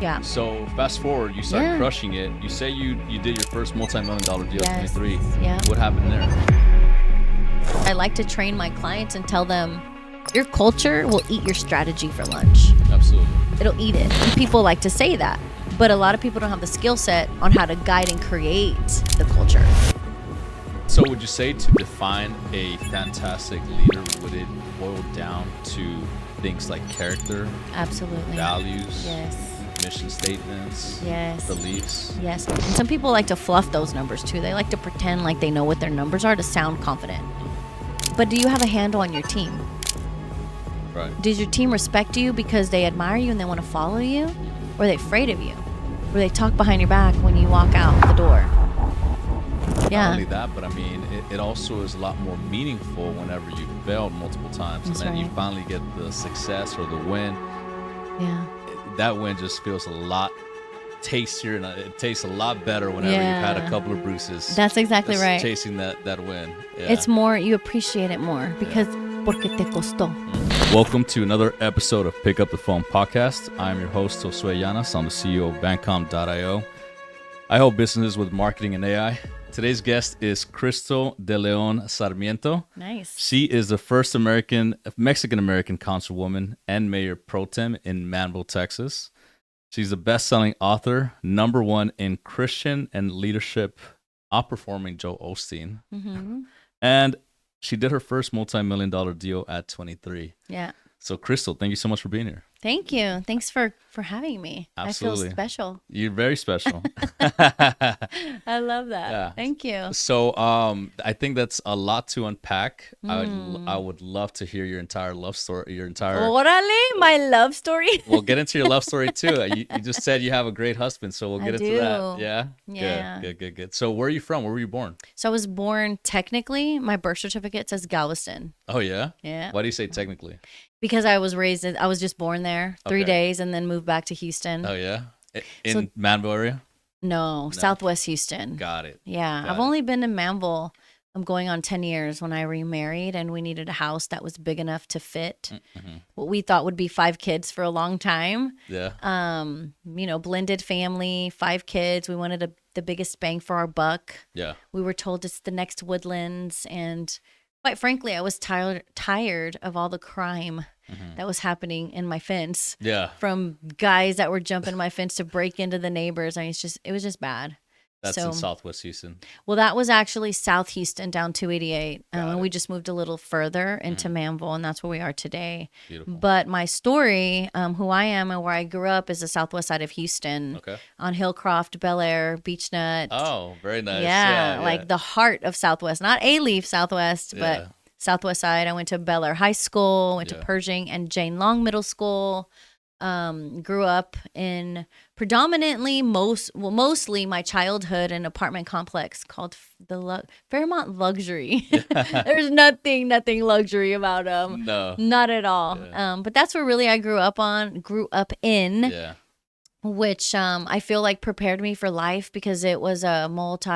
Yeah. So fast forward, you start crushing it. You say you did your first multi-million-dollar deal at 23. Yeah. What happened there? I like to train my clients and tell them, your culture will eat your strategy for lunch. Absolutely. It'll eat it. And people like to say that. But a lot of people don't have the skill set on how to guide and create the culture. So would you say to define a fantastic leader, would it boil down to things like character? Absolutely. Values? Yes. Mission statements? Yes. Beliefs? Yes. And some people like to fluff those numbers too. They like to pretend like they know what their numbers are to sound confident. But do you have a handle on your team? Right. Does your team respect you because they admire you and they want to follow you? Or are they afraid of you? Or they talk behind your back when you walk out the door? Yeah. Not only that, but I mean, it also is a lot more meaningful whenever you failed multiple times. That's and then you right. finally get the success or the win. Yeah. That win just feels a lot tastier, and it tastes a lot better whenever you've had a couple of bruises. That's exactly right. Chasing that win. Yeah. It's more, you appreciate it more because porque te costó. Welcome to another episode of Pick Up the Phone podcast. I'm your host, Josue Llanas. I'm the CEO of Bancom.io. I help businesses with marketing and AI. Today's guest is Crystal de León Sarmiento. Nice. She is the first Mexican-American councilwoman and mayor pro tem in Manvel, Texas. She's a best-selling author, #1 in Christian and leadership, outperforming Joe Osteen. Mm-hmm. And she did her first multi-million-dollar deal at 23. Yeah. So, Crystal, thank you so much for being here. Thank you. Thanks for having me. Absolutely. I feel special. You're very special. I love that. Yeah. Thank you. So I think that's a lot to unpack. I would love to hear your entire love story, Orale, my love story. We'll get into your love story too. You just said you have a great husband, so we'll get into that. Yeah? Yeah. Good. So where are you from? Where were you born? So I was born, technically, my birth certificate says Galveston. Oh, yeah? Yeah. Why do you say technically? Because I was just born there 3 days and then moved back to Houston. Oh, yeah? In Manvel area? No, Southwest Houston. Got it. Yeah. I've only been in Manvel. I'm going on 10 years when I remarried, and we needed a house that was big enough to fit what we thought would be 5 kids for a long time. Yeah. Blended family, 5 kids. We wanted the biggest bang for our buck. Yeah. We were told it's the next Woodlands, and quite frankly, I was tired of all the crime that was happening in my fence. Yeah. From guys that were jumping my fence to break into the neighbors. I mean, it was just bad. That's in Southwest Houston. Well, that was actually South Houston down 288. And we just moved a little further into Manvel, and that's where we are today. Beautiful. But my story, who I am and where I grew up, is the southwest side of Houston. Okay. On Hillcroft, Bel Air, Beach Nut. Oh, very nice. Yeah, like the heart of Southwest. Not A-Leaf Southwest, but Southwest side. I went to Bel Air High School, went to Pershing and Jane Long Middle School. Grew up in predominantly mostly my childhood in an apartment complex called the Fairmont Luxury. There's nothing luxury about them. No, not at all. But that's where really I grew up in. Yeah. Which I feel like prepared me for life because it was the most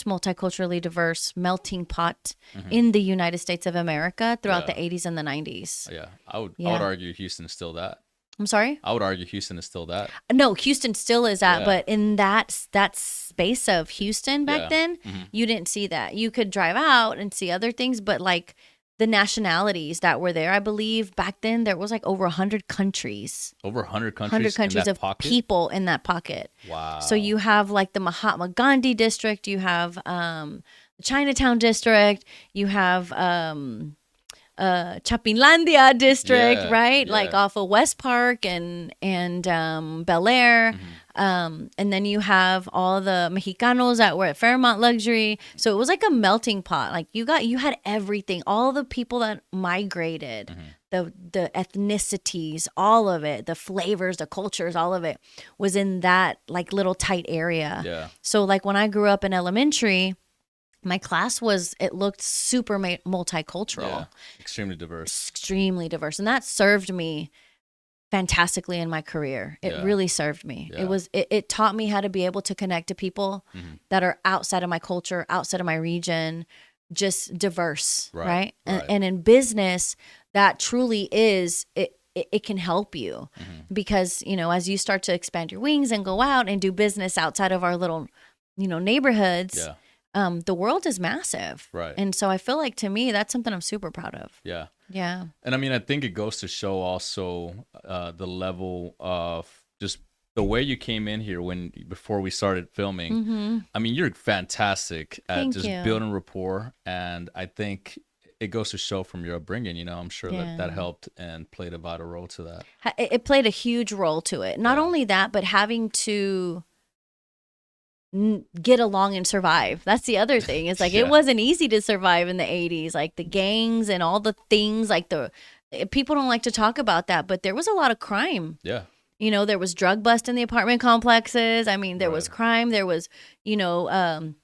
multiculturally diverse melting pot in the United States of America throughout the 80s and the 90s. Yeah, I would argue Houston is still that. I'm sorry? I would argue Houston is still that. No, Houston still is that, but in that space of Houston back then, you didn't see that. You could drive out and see other things, but like the nationalities that were there, I believe back then there was like over 100 countries. Over 100 countries? 100 countries of pocket? people in that pocket. Wow. So you have like the Mahatma Gandhi district, you have the Chinatown district, you have Chapinlandia district, right? Yeah. Like off of West Park and Bel Air. And then you have all the Mexicanos that were at Fairmont Luxury. So it was like a melting pot. Like you had everything, all the people that migrated, the ethnicities, all of it, the flavors, the cultures, all of it was in that like little tight area. Yeah. So like when I grew up in elementary, my class looked super multicultural. Yeah. Extremely diverse. And that served me fantastically in my career. It really served me. Yeah. It taught me how to be able to connect to people that are outside of my culture, outside of my region, just diverse, right? And in business, that truly is it can help you because, you know, as you start to expand your wings and go out and do business outside of our little, you know, neighborhoods, the world is massive. Right. And so I feel like, to me, that's something I'm super proud of. Yeah. Yeah. And I mean, I think it goes to show also the level of just the way you came in here before we started filming. I mean, you're fantastic at building rapport. And I think it goes to show from your upbringing, you know, I'm sure that helped and played a vital role to that. It played a huge role to it. Not only that, but having to get along and survive. That's the other thing. It's like it wasn't easy to survive in the 80s, like the gangs and all the things, like people don't like to talk about that, but there was a lot of crime. Yeah. You know, there was drug bust in the apartment complexes. I mean, there was crime. There was, you know,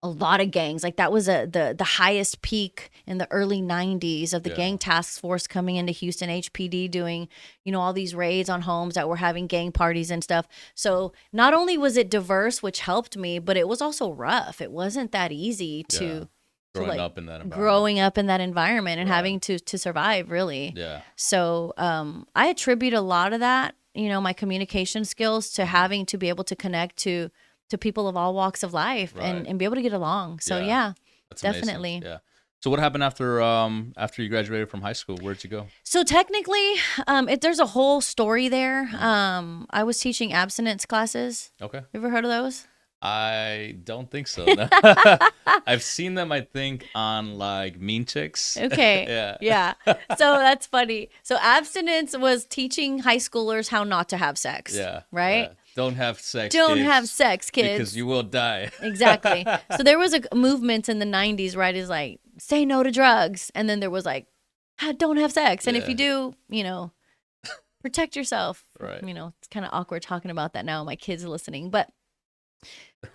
a lot of gangs. Like that was the highest peak in the early 90s of the gang task force coming into Houston, HPD doing, you know, all these raids on homes that were having gang parties and stuff. So not only was it diverse, which helped me, but it was also rough. It wasn't that easy to growing up in that environment and having to survive, really. Yeah. So I attribute a lot of that, you know, my communication skills to having to be able to connect to people of all walks of life and be able to get along. So that's definitely. Amazing. Yeah. So what happened after you graduated from high school? Where'd you go? So technically, there's a whole story there. I was teaching abstinence classes. Okay. You ever heard of those? I don't think so. No. I've seen them, I think, on like Mean Chicks. Okay. Yeah. So that's funny. So abstinence was teaching high schoolers how not to have sex. Yeah. Right? Yeah. Don't have sex, kids. Because you will die. Exactly. So there was a movement in the 90s, right? Is like, say no to drugs. And then there was like, don't have sex. And if you do, you know, protect yourself. Right. You know, it's kind of awkward talking about that now. My kids are listening. But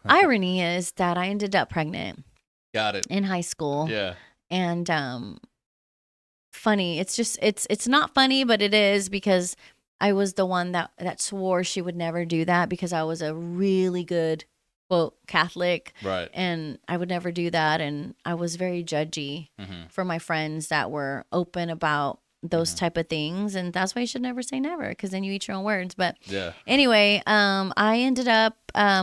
irony is that I ended up pregnant. Got it. In high school. Yeah. And funny. It's just, it's not funny, but it is, because I was the one that swore she would never do that because I was a really good, quote, Catholic. Right. And I would never do that. And I was very judgy for my friends that were open about those type of things. And that's why you should never say never, because then you eat your own words. But anyway, I ended up,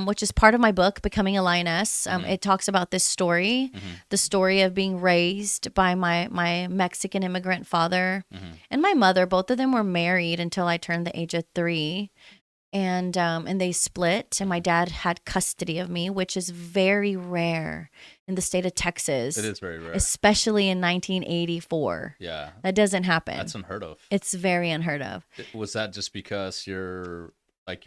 which is part of my book, Becoming a Lioness. It talks about this story, the story of being raised by my Mexican immigrant father and my mother. Both of them were married until I turned the age of 3. And they split, and my dad had custody of me, which is very rare in the state of Texas. It is very rare. Especially in 1984. Yeah. That doesn't happen. That's unheard of. It's very unheard of. Was that just because your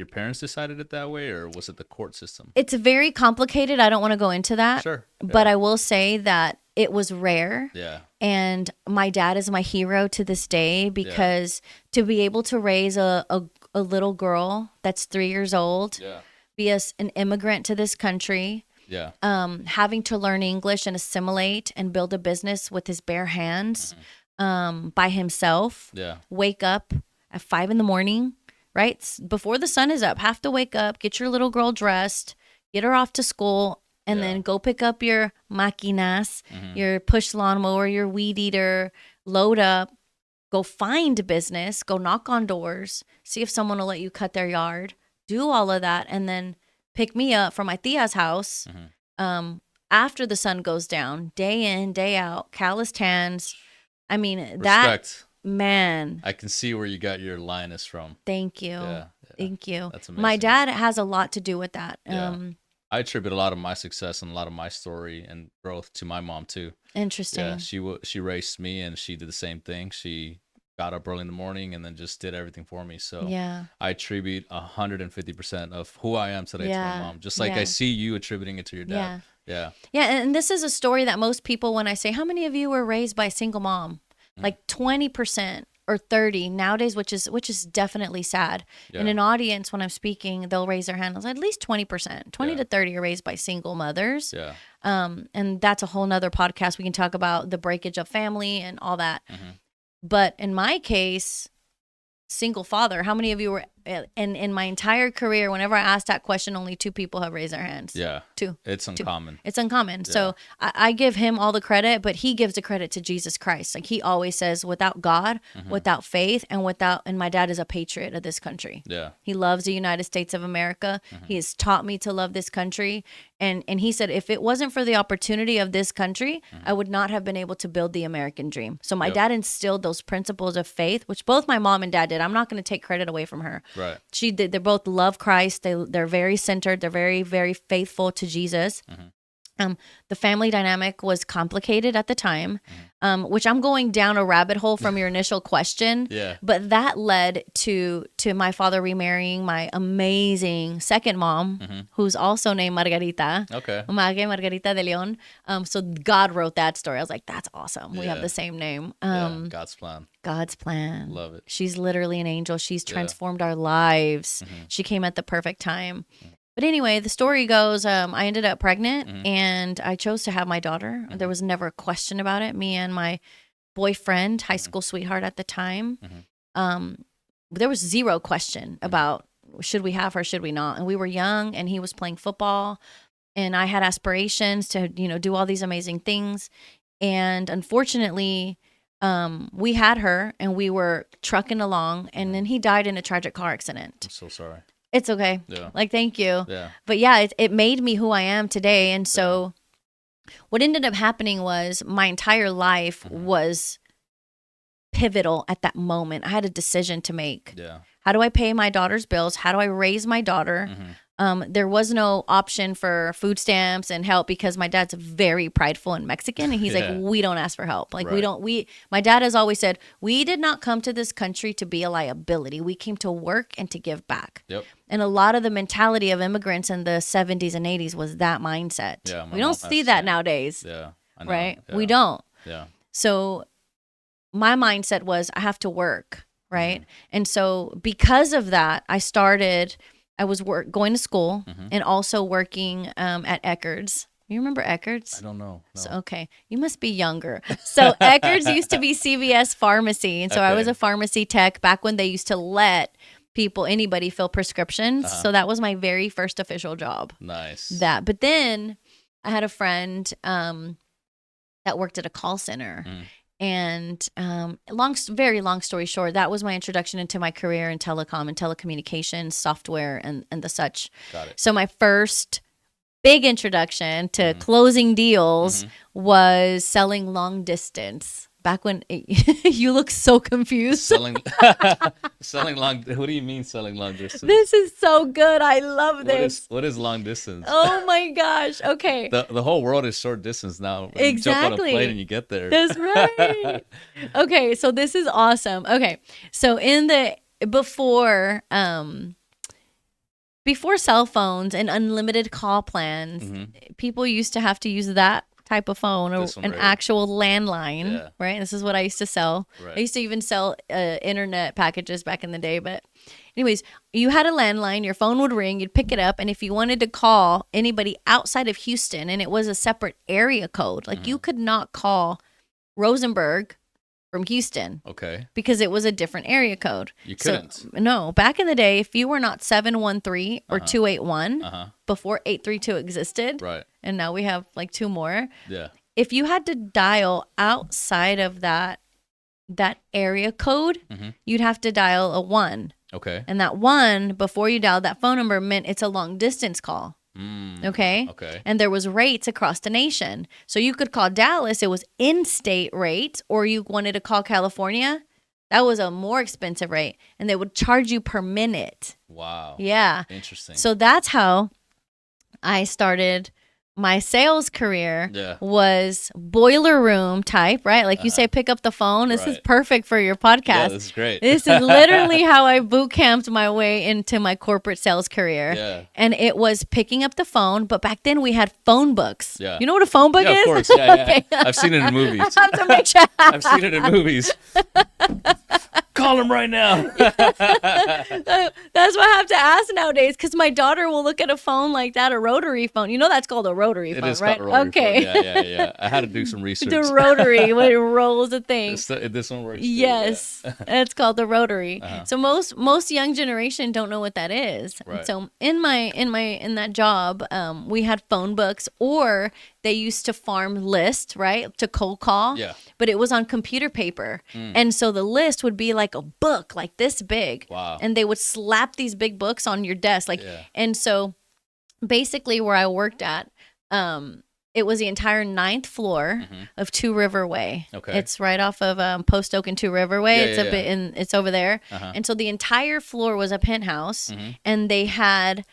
parents decided it that way, or was it the court system? It's very complicated. I don't want to go into that. Sure. Yeah. But I will say that it was rare. Yeah. And my dad is my hero to this day, because to be able to raise a little girl that's 3 years old, be an immigrant to this country, having to learn English and assimilate and build a business with his bare hands, by himself, wake up at 5 a.m, right? Before the sun is up, have to wake up, get your little girl dressed, get her off to school, and then go pick up your maquinas, your push lawnmower, your weed eater, load up, go find business, go knock on doors, see if someone will let you cut their yard, do all of that, and then pick me up from my tia's house after the sun goes down, day in, day out, calloused hands. I mean, Respect. Man. I can see where you got your lioness from. Thank you. Yeah. Thank you. That's amazing. My dad has a lot to do with that. I attribute a lot of my success and a lot of my story and growth to my mom too. Interesting. Yeah, she raised me, and she did the same thing. She got up early in the morning and then just did everything for me. So I attribute 150% of who I am today to my mom. Just like I see you attributing it to your dad. Yeah. And this is a story that most people, when I say, how many of you were raised by a single mom? Like 20% or 30 nowadays, which is definitely sad. In an audience, when I'm speaking, they'll raise their hand. I was like, at least 20%, 20 to 30 are raised by single mothers. Yeah. And that's a whole nother podcast. We can talk about the breakage of family and all that. But in my case, single father, how many of you in my entire career, whenever I asked that question, only 2 people have raised their hands. Yeah. 2. It's uncommon. It's uncommon. Yeah. So I give him all the credit, but he gives the credit to Jesus Christ. Like he always says, without God, without faith, and my dad is a patriot of this country. Yeah. He loves the United States of America. He has taught me to love this country. And he said, if it wasn't for the opportunity of this country, I would not have been able to build the American dream. So my dad instilled those principles of faith, which both my mom and dad did. I'm not going to take credit away from her. Right. She did. They both love Christ. They're very centered. They're very, very faithful to Jesus. The family dynamic was complicated at the time, which I'm going down a rabbit hole from your initial question. Yeah. But that led to my father remarrying my amazing second mom, who's also named Margarita. Okay. Margarita de León. So God wrote that story. I was like, that's awesome. We have the same name. God's plan. God's plan. Love it. She's literally an angel. She's transformed our lives. She came at the perfect time. But anyway, the story goes, I ended up pregnant and I chose to have my daughter. There was never a question about it. Me and my boyfriend, high school sweetheart at the time, there was zero question about should we have her, should we not? And we were young and he was playing football and I had aspirations to, do all these amazing things. And unfortunately, we had her and we were trucking along and then he died in a tragic car accident. I'm so sorry. It's okay. Yeah. Like, thank you. Yeah. But yeah, it made me who I am today. And so what ended up happening was my entire life was pivotal at that moment. I had a decision to make. Yeah. How do I pay my daughter's bills? How do I raise my daughter? There was no option for food stamps and help because my dad's very prideful and Mexican. And he's like, we don't ask for help. Like my dad has always said, we did not come to this country to be a liability. We came to work and to give back. Yep. And a lot of the mentality of immigrants in the 70s and 80s was that mindset. Yeah, we don't see that nowadays. Yeah. I know. Right? Yeah. We don't. Yeah. So my mindset was I have to work. Right. And so because of that, I was going to school and also working at Eckerd's. You remember Eckerd's? I don't know. No. So, okay. You must be younger. So Eckerd's used to be CVS Pharmacy. And so I was a pharmacy tech back when they used to let anybody fill prescriptions. So that was my very first official job. Nice. But then I had a friend that worked at a call center. And very long story short, that was my introduction into my career in telecom and telecommunications, software, and the such. Got it. So my first big introduction to closing deals was selling long distance. Back when you look so confused. Selling long. What do you mean selling long distance? This is so good. I love this. What is long distance? Oh my gosh. Okay. The whole world is short distance now. Exactly. You jump on a plane and you get there. That's right. Okay, so this is awesome. Okay, so before cell phones and unlimited call plans, people used to have to use that type of phone or an actual landline, right? This is what I used to sell. Right. I used to even sell internet packages back in the day. But anyways, you had a landline, your phone would ring, you'd pick it up. And if you wanted to call anybody outside of Houston and it was a separate area code, like you could not call Rosenberg from Houston. Okay. Because it was a different area code. You couldn't. So, no. Back in the day, if you were not 713 or 281, before 832 existed, right? And now we have like 2 more. Yeah. If you had to dial outside of that area code, you'd have to dial a 1. Okay. And that 1, before you dialed that phone number, meant it's a long distance call. Okay. And there was rates across the nation. So you could call Dallas, it was in-state rates, or you wanted to call California, that was a more expensive rate. And they would charge you per minute. Wow. Yeah. Interesting. So that's how I started my sales career. Was boiler room type, right? Like you say, pick up the phone. This is perfect for your podcast. Yeah, this is great. This is literally how I boot camped my way into my corporate sales career. Yeah. And it was picking up the phone, but back then we had phone books. Yeah. You know what a phone book is? Of course. Yeah, yeah. I've seen it in movies. I have to make sure. I've seen it in movies. Call him right now. That's what I have to ask nowadays, because my daughter will look at a phone like that, a rotary phone. You know that's called a rotary phone, right? Called a rotary phone. Yeah. I had to do some research. The rotary, when it rolls a thing. This one works. Yes, too, it's called the rotary. So most young generation don't know what that is. Right. So in that job, we had phone books, or they used to farm list, right, to cold call. Yeah. But it was on computer paper, and so the list would be like a book, like this big. Wow. And they would slap these big books on your desk, and so basically where I worked at, it was the entire 9th floor of Two River Way. Okay. It's right off of Post Oak and Two River Way. It's a bit it's over there. And so the entire floor was a penthouse, and they had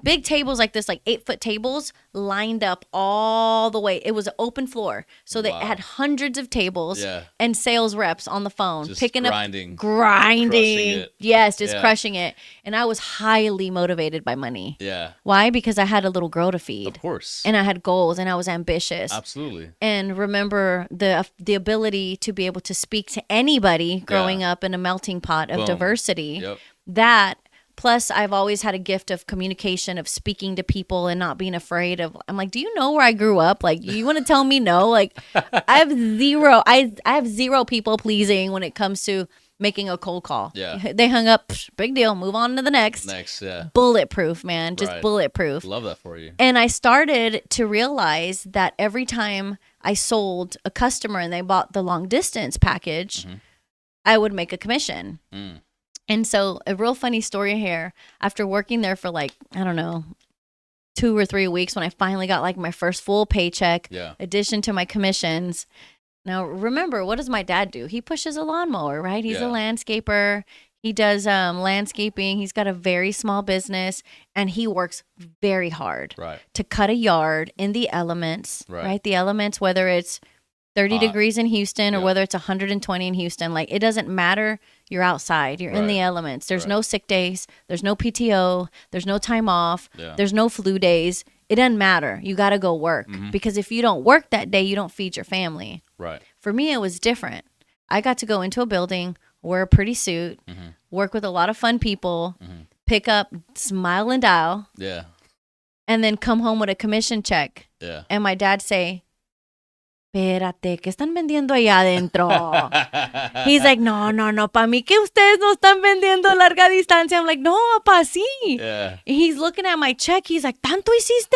big tables like this, like 8-foot tables lined up all the way. It was an open floor. So they had hundreds of tables and sales reps on the phone, just picking grinding, up, grinding. it. Yes, just crushing it. And I was highly motivated by money. Yeah. Why? Because I had a little girl to feed. Of course. And I had goals, and I was ambitious. Absolutely. And remember the ability to be able to speak to anybody growing up in a melting pot of diversity. Yep. That, plus I've always had a gift of communication, of speaking to people and not being afraid of, I'm like, do you know where I grew up? Like, you want to tell me no? Like, I have zero people pleasing when it comes to making a cold call. Yeah. They hung up, big deal, move on to the next. Yeah. Bulletproof, man. Just bulletproof. Love that for you. And I started to realize that every time I sold a customer and they bought the long distance package, I would make a commission. And so a real funny story here, after working there for like, I don't know, 2 or 3 weeks, when I finally got like my first full paycheck, addition to my commissions. Now, remember, what does my dad do? He pushes a lawnmower, right? He's a landscaper. He does landscaping. He's got a very small business, and he works very hard to cut a yard in the elements, right? The elements, whether it's 30 degrees in Houston or whether it's 120 in Houston, like, it doesn't matter. You're outside. You're in the elements. There's no sick days. There's no PTO. There's no time off. There's no flu days. It doesn't matter. You got to go work, because if you don't work that day, you don't feed your family. Right. For me, it was different. I got to go into a building, wear a pretty suit, work with a lot of fun people, pick up, smile and dial, and then come home with a commission check. And my dad say, espérate, ¿qué están vendiendo allá adentro? He's like, no, pa' mí que ustedes no están vendiendo larga distancia. I'm like, no, pa, sí. He's looking at my check. He's like, ¿tanto hiciste?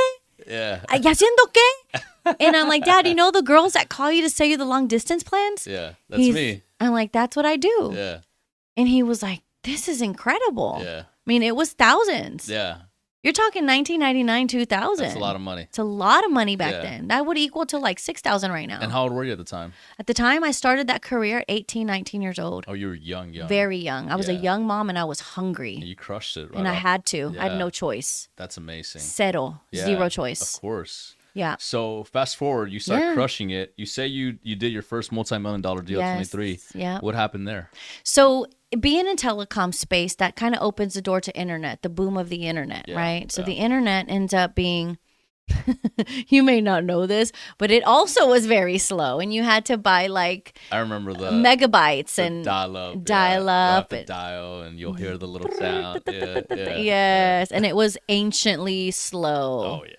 ¿Y haciendo qué? And I'm like, Dad, you know the girls that call you to sell you the long distance plans? That's me. I'm like, that's what I do. And he was like, this is incredible. I mean, it was thousands. You're talking 1999, 2000. That's a lot of money. It's a lot of money back then. That would equal to like 6,000 right now. And how old were you at the time? At the time, I started that career at 18, 19 years old. Oh, you were young. Very young. I was a young mom, and I was hungry. And you crushed it. And I had to. I had no choice. That's amazing. Settle. Zero choice. Of course. Yeah. So fast forward, you start crushing it. You say you did your first multi-million-dollar deal at 23. Yeah. What happened there? So being in telecom space, that kind of opens the door to internet, the boom of the internet, right? So the internet ends up being, you may not know this, but it also was very slow, and you had to buy like, I remember the megabytes the and dial-up. Dial-up. You have to dial, and you'll hear the little sound. Yes, and it was anciently slow. Oh, yeah.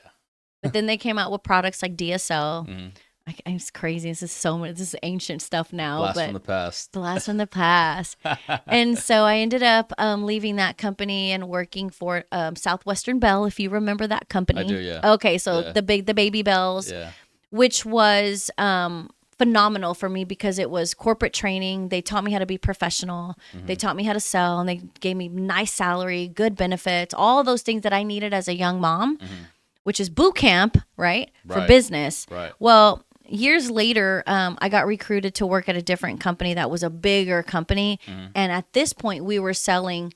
But then they came out with products like DSL. It's crazy. This is so much. This is ancient stuff now. Blast from the past. Blast from the past. And so I ended up leaving that company and working for Southwestern Bell, if you remember that company. I do, yeah. Okay, so the Baby Bells, which was phenomenal for me because it was corporate training. They taught me how to be professional. They taught me how to sell, and they gave me nice salary, good benefits, all those things that I needed as a young mom. Which is boot camp, right? For business. Right. Well, years later, I got recruited to work at a different company that was a bigger company. And at this point, we were selling,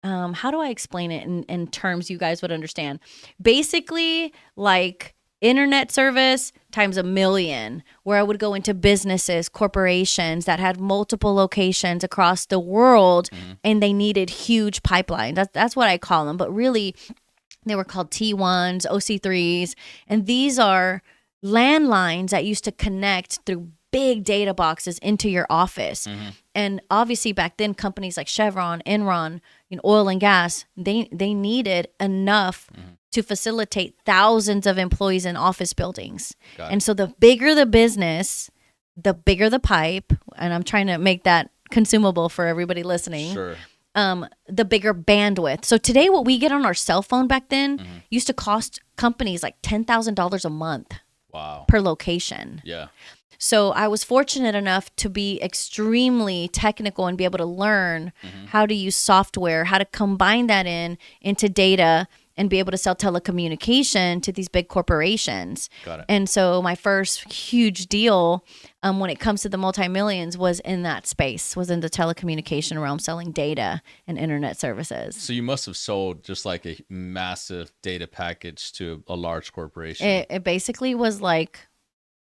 how do I explain it in terms you guys would understand? Basically, like internet service times 1,000,000, where I would go into businesses, corporations that had multiple locations across the world, and they needed huge pipelines. That's what I call them. But really, they were called T1s, OC3s, and these are landlines that used to connect through big data boxes into your office. And obviously back then, companies like Chevron, Enron, oil and gas, they needed enough to facilitate thousands of employees in office buildings. And so the bigger the business, the bigger the pipe, and I'm trying to make that consumable for everybody listening. Sure. The bigger bandwidth. So today, what we get on our cell phone back then used to cost companies like $10,000 a month. Wow. Per location. Yeah. So I was fortunate enough to be extremely technical and be able to learn how to use software, how to combine that into data and be able to sell telecommunication to these big corporations. Got it. And so my first huge deal when it comes to the multi-millions was in that space, was in the telecommunication realm, selling data and internet services. So you must have sold just like a massive data package to a large corporation. It basically was like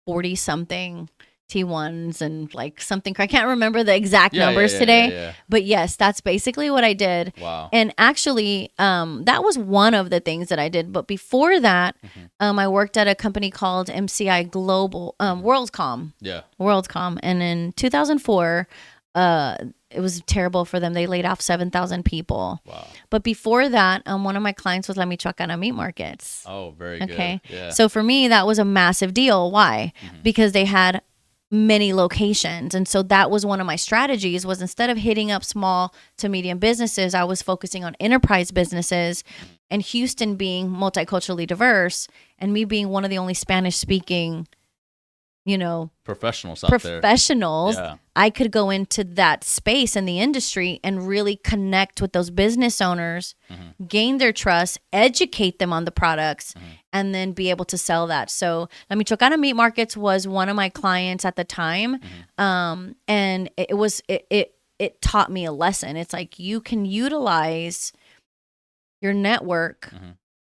40 something T1s and like something. I can't remember the exact numbers today, but yes, that's basically what I did. Wow. And actually, that was one of the things that I did. But before that, I worked at a company called MCI Global, WorldCom. Yeah. WorldCom. And in 2004, it was terrible for them. They laid off 7,000 people. Wow. But before that, one of my clients was La Michoacana Meat Markets. Oh, very good. Okay. Yeah. So for me, that was a massive deal. Why? Because they had many locations. And so that was one of my strategies, was instead of hitting up small to medium businesses, I was focusing on enterprise businesses, and Houston being multiculturally diverse and me being one of the only Spanish speaking, professionals out there. Yeah. I could go into that space in the industry and really connect with those business owners, gain their trust, educate them on the products, and then be able to sell that. So La Michoacana Meat Markets was one of my clients at the time. And it taught me a lesson. It's like you can utilize your network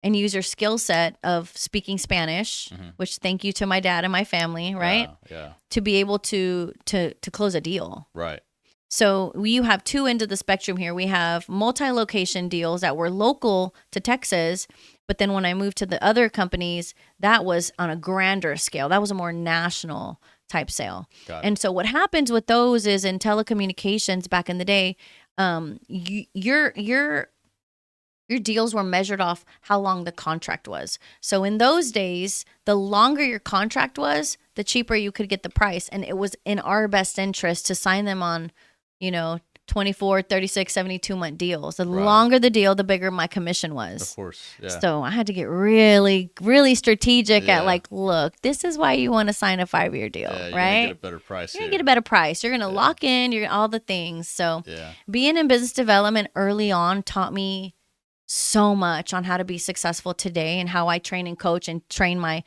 and use your skill set of speaking Spanish, which thank you to my dad and my family, right? Yeah. To be able to close a deal. Right. So you have two ends of the spectrum here. We have multi-location deals that were local to Texas, but then when I moved to the other companies, that was on a grander scale. That was a more national type sale. And so what happens with those is in telecommunications back in the day, your deals were measured off how long the contract was. So in those days, the longer your contract was, the cheaper you could get the price. And it was in our best interest to sign them on, 24, 36, 72-month deals. The longer the deal, the bigger my commission was. Of course. Yeah. So I had to get really, really strategic at like, look, this is why you want to sign a 5-year deal, you're right? gonna get a better price. You're going to get a better price. You're going to lock in all the things. So being in business development early on taught me so much on how to be successful today, and how I train and coach and train my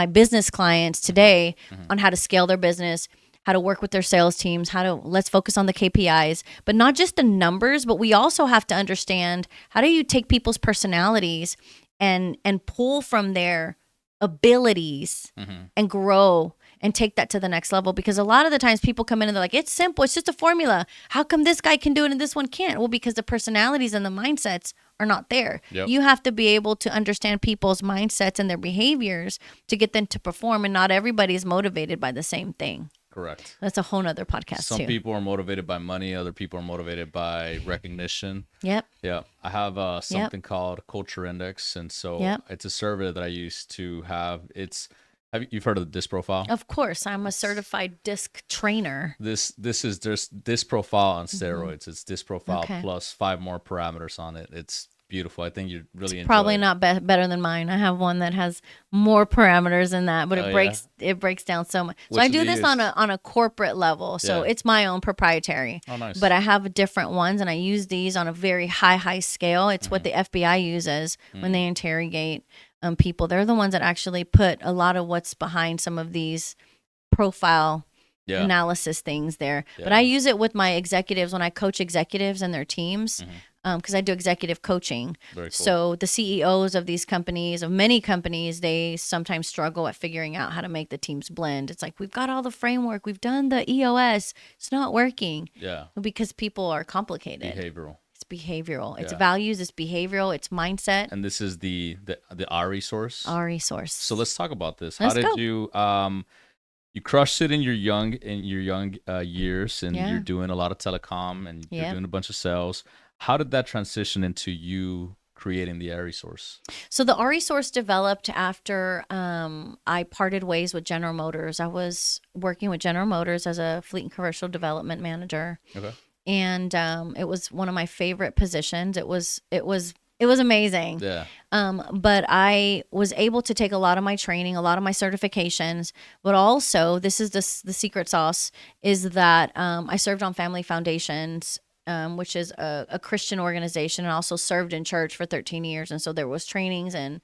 business clients today on how to scale their business, how to work with their sales teams, let's focus on the KPIs, but not just the numbers, but we also have to understand how do you take people's personalities and pull from their abilities and grow and take that to the next level. Because a lot of the times people come in and they're like, it's simple, it's just a formula. How come this guy can do it and this one can't? Well, because the personalities and the mindsets are not there. Yep. You have to be able to understand people's mindsets and their behaviors to get them to perform. And not everybody is motivated by the same thing. Correct. That's a whole nother podcast. Some people are motivated by money. Other people are motivated by recognition. Yep. Yeah. I have something called Culture Index. And so it's a survey that I used to have. You've heard of the DISC profile? Of course, I'm a certified DISC trainer. This is just DISC profile on steroids. It's DISC profile plus 5 more parameters on it. It's beautiful. I think you really enjoy probably it. Not better than mine. I have one that has more parameters than that, but it breaks down so much. So I do this on a corporate level. So it's my own proprietary. Oh, nice. But I have different ones, and I use these on a very high scale. It's what the FBI uses when they interrogate people. They're the ones that actually put a lot of what's behind some of these profile analysis things there. But I use it with my executives when I coach executives and their teams, because I do executive coaching. Very cool. So the CEOs of these companies, of many companies, they sometimes struggle at figuring out how to make the teams blend. It's like, we've got all the framework, we've done the EOS, it's not working. Yeah. Because people are complicated. Behavioral. Behavioral. It's values, it's behavioral, it's mindset. And this is the Ari Source. Ari Source. So let's talk about this. Let's How did go. you you crushed it in your young years, and Yeah. you're doing a lot of telecom, and you're Yep. doing a bunch of sales. How did that transition into you creating the Ari Source? So the Ari Source developed after I parted ways with General Motors. I was working with General Motors as a fleet and commercial development manager. Okay. And it was one of my favorite positions. It was amazing. Yeah. But I was able to take a lot of my training, a lot of my certifications, but also this is the secret sauce is that I served on family foundations, which is a Christian organization, and also served in church for 13 years. And so there was trainings and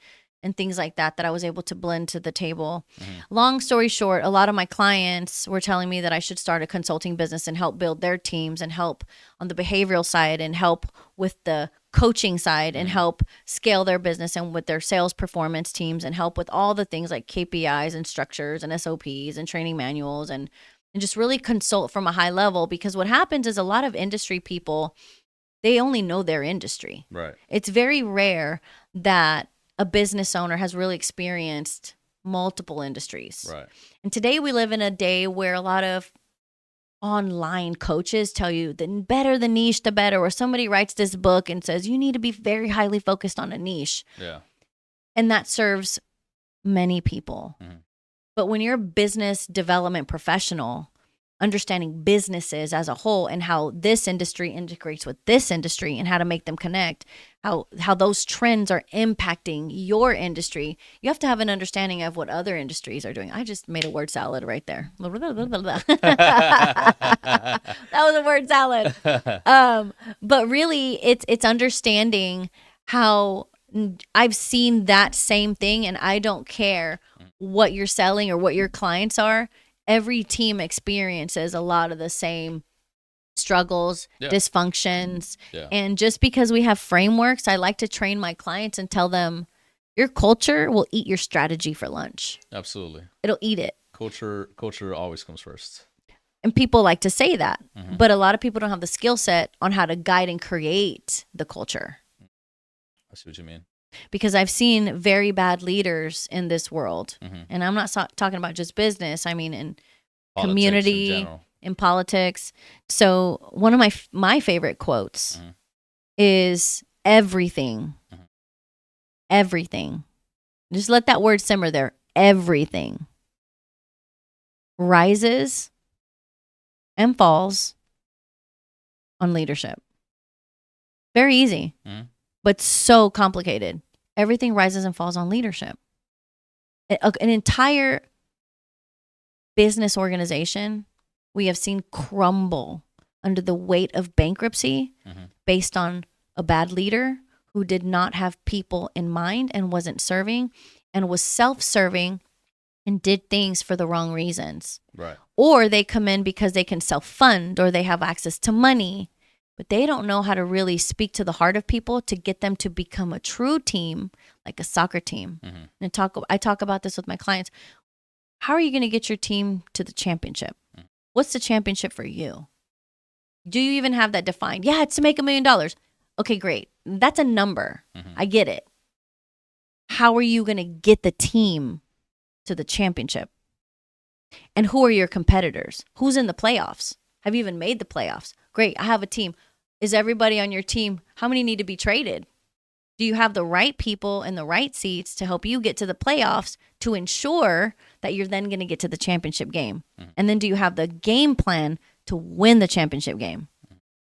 things like that I was able to blend to the table. Mm-hmm. Long story short, a lot of my clients were telling me that I should start a consulting business and help build their teams and help on the behavioral side and help with the coaching side and help scale their business and with their sales performance teams and help with all the things like KPIs and structures and SOPs and training manuals and just really consult from a high level, because what happens is a lot of industry people, they only know their industry. Right. It's very rare that a business owner has really experienced multiple industries. Right. And today we live in a day where a lot of online coaches tell you the better the niche, the better, or somebody writes this book and says you need to be very highly focused on a niche. Yeah. And that serves many people. Mm-hmm. But when you're a business development professional, understanding businesses as a whole and how this industry integrates with this industry and how to make them connect, how those trends are impacting your industry, you have to have an understanding of what other industries are doing. I just made a word salad right there. That was a word salad. But really, it's understanding how I've seen that same thing, and I don't care what you're selling or what your clients are. Every team experiences a lot of the same struggles, dysfunctions. Yeah. And just because we have frameworks, I like to train my clients and tell them your culture will eat your strategy for lunch. Absolutely. It'll eat it. Culture always comes first. And people like to say that, but a lot of people don't have the skill set on how to guide and create the culture. I see what you mean. Because I've seen very bad leaders in this world. And I'm not talking about just business. I mean, in politics, community, in politics. So one of my favorite quotes is everything, just let that word simmer there. Everything rises and falls on leadership. Very easy. But so complicated. Everything rises and falls on leadership. An entire business organization we have seen crumble under the weight of bankruptcy based on a bad leader who did not have people in mind and wasn't serving and was self-serving and did things for the wrong reasons. Right. Or they come in because they can self-fund or they have access to money, but they don't know how to really speak to the heart of people to get them to become a true team, like a soccer team. And I talk about this with my clients. How are you going to get your team to the championship? What's the championship for you? Do you even have that defined? Yeah, it's to make $1 million. Okay, great. That's a number. I get it. How are you going to get the team to the championship? And who are your competitors? Who's in the playoffs? Have you even made the playoffs? Great, I have a team. Is everybody on your team? How many need to be traded? Do you have the right people in the right seats to help you get to the playoffs to ensure that you're then going to get to the championship game? And then do you have the game plan to win the championship game?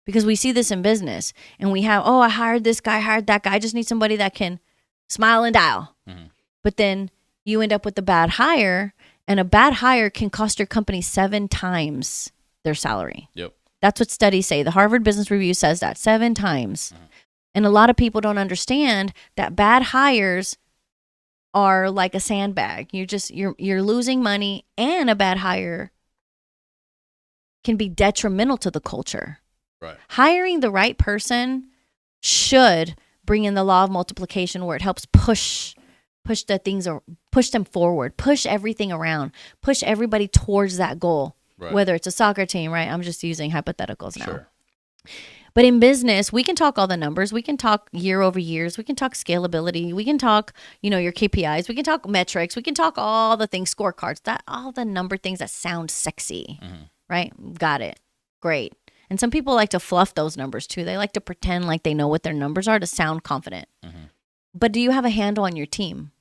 Because we see this in business and we have, I hired this guy, hired that guy. I just need somebody that can smile and dial. But then you end up with a bad hire, and a bad hire can cost your company 7 times their salary. Yep. That's what studies say. The Harvard Business Review says that 7 times. And a lot of people don't understand that bad hires are like a sandbag. You're losing money, and a bad hire can be detrimental to the culture. Right. Hiring the right person should bring in the law of multiplication, where it helps push the things, or push them forward, push everything around, push everybody towards that goal. Right. Whether it's a soccer team, right? I'm just using hypotheticals now. Sure. But in business, we can talk all the numbers. We can talk year over years. We can talk scalability. We can talk, your KPIs. We can talk metrics. We can talk all the things, scorecards, all the number things that sound sexy, right? Got it. Great. And some people like to fluff those numbers too. They like to pretend like they know what their numbers are to sound confident. But do you have a handle on your team?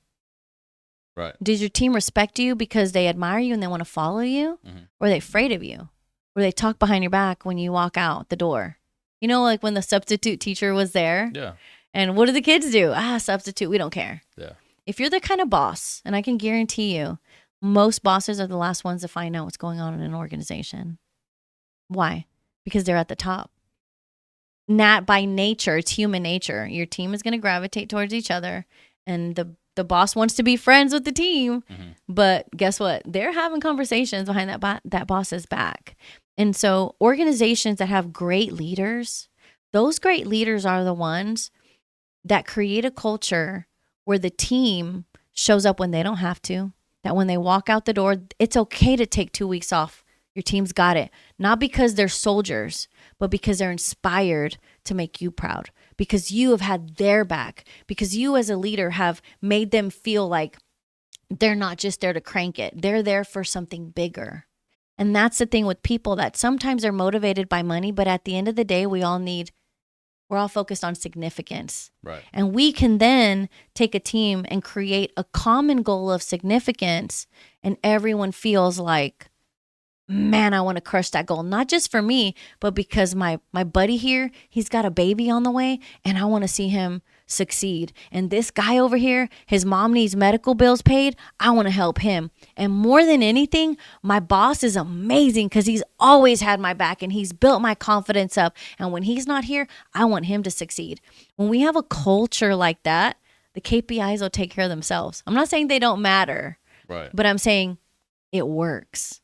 Right. Does your team respect you because they admire you and they want to follow you? Or are they afraid of you? Or they talk behind your back when you walk out the door? Like when the substitute teacher was there. Yeah. And what do the kids do? Substitute. We don't care. Yeah. If you're the kind of boss, and I can guarantee you, most bosses are the last ones to find out what's going on in an organization. Why? Because they're at the top. Not by nature. It's human nature. Your team is going to gravitate towards each other. And the boss wants to be friends with the team. But guess what? They're having conversations behind that boss's back. And so organizations that have great leaders, those great leaders are the ones that create a culture where the team shows up when they don't have to, that when they walk out the door, it's okay to take 2 weeks off. Your team's got it. Not because they're soldiers, but because they're inspired to make you proud, because you have had their back, because you as a leader have made them feel like they're not just there to crank it. They're there for something bigger. And that's the thing with people, that sometimes they're motivated by money, but at the end of the day, we're all focused on significance. Right. And we can then take a team and create a common goal of significance, and everyone feels like, man, I want to crush that goal. Not just for me, but because my buddy here, he's got a baby on the way and I want to see him succeed. And this guy over here, his mom needs medical bills paid. I want to help him. And more than anything, my boss is amazing because he's always had my back and he's built my confidence up. And when he's not here, I want him to succeed. When we have a culture like that, the KPIs will take care of themselves. I'm not saying they don't matter, right, but I'm saying it works.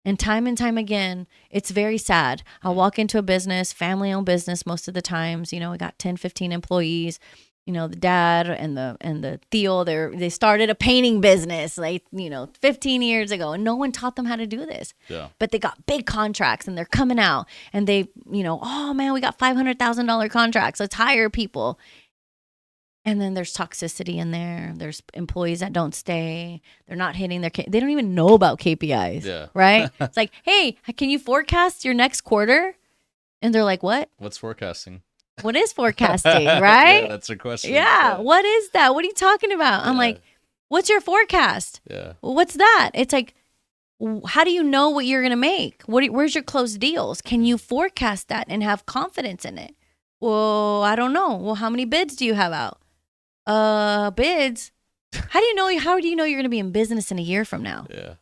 And time again, it's very sad. I'll walk into a business, family-owned business most of the times. We got 10, 15 employees. The dad and the Theo, they started a painting business 15 years ago, and no one taught them how to do this. Yeah. But they got big contracts, and they're coming out, and they, oh man, we got $500,000 contracts. Let's hire people. And then there's toxicity in there. There's employees that don't stay. They're not hitting they don't even know about KPIs. Yeah. Right? It's like, hey, can you forecast your next quarter? And they're like, what? What's forecasting? What is forecasting, right? Yeah, that's a question. Yeah. What is that? What are you talking about? I'm like, what's your forecast? Yeah. Well, what's that? It's like, how do you know what you're going to make? Where's your closed deals? Can you forecast that and have confidence in it? Well, I don't know. Well, how many bids do you have out? Bids. How do you know you're going to be in business in a year from now? Yeah.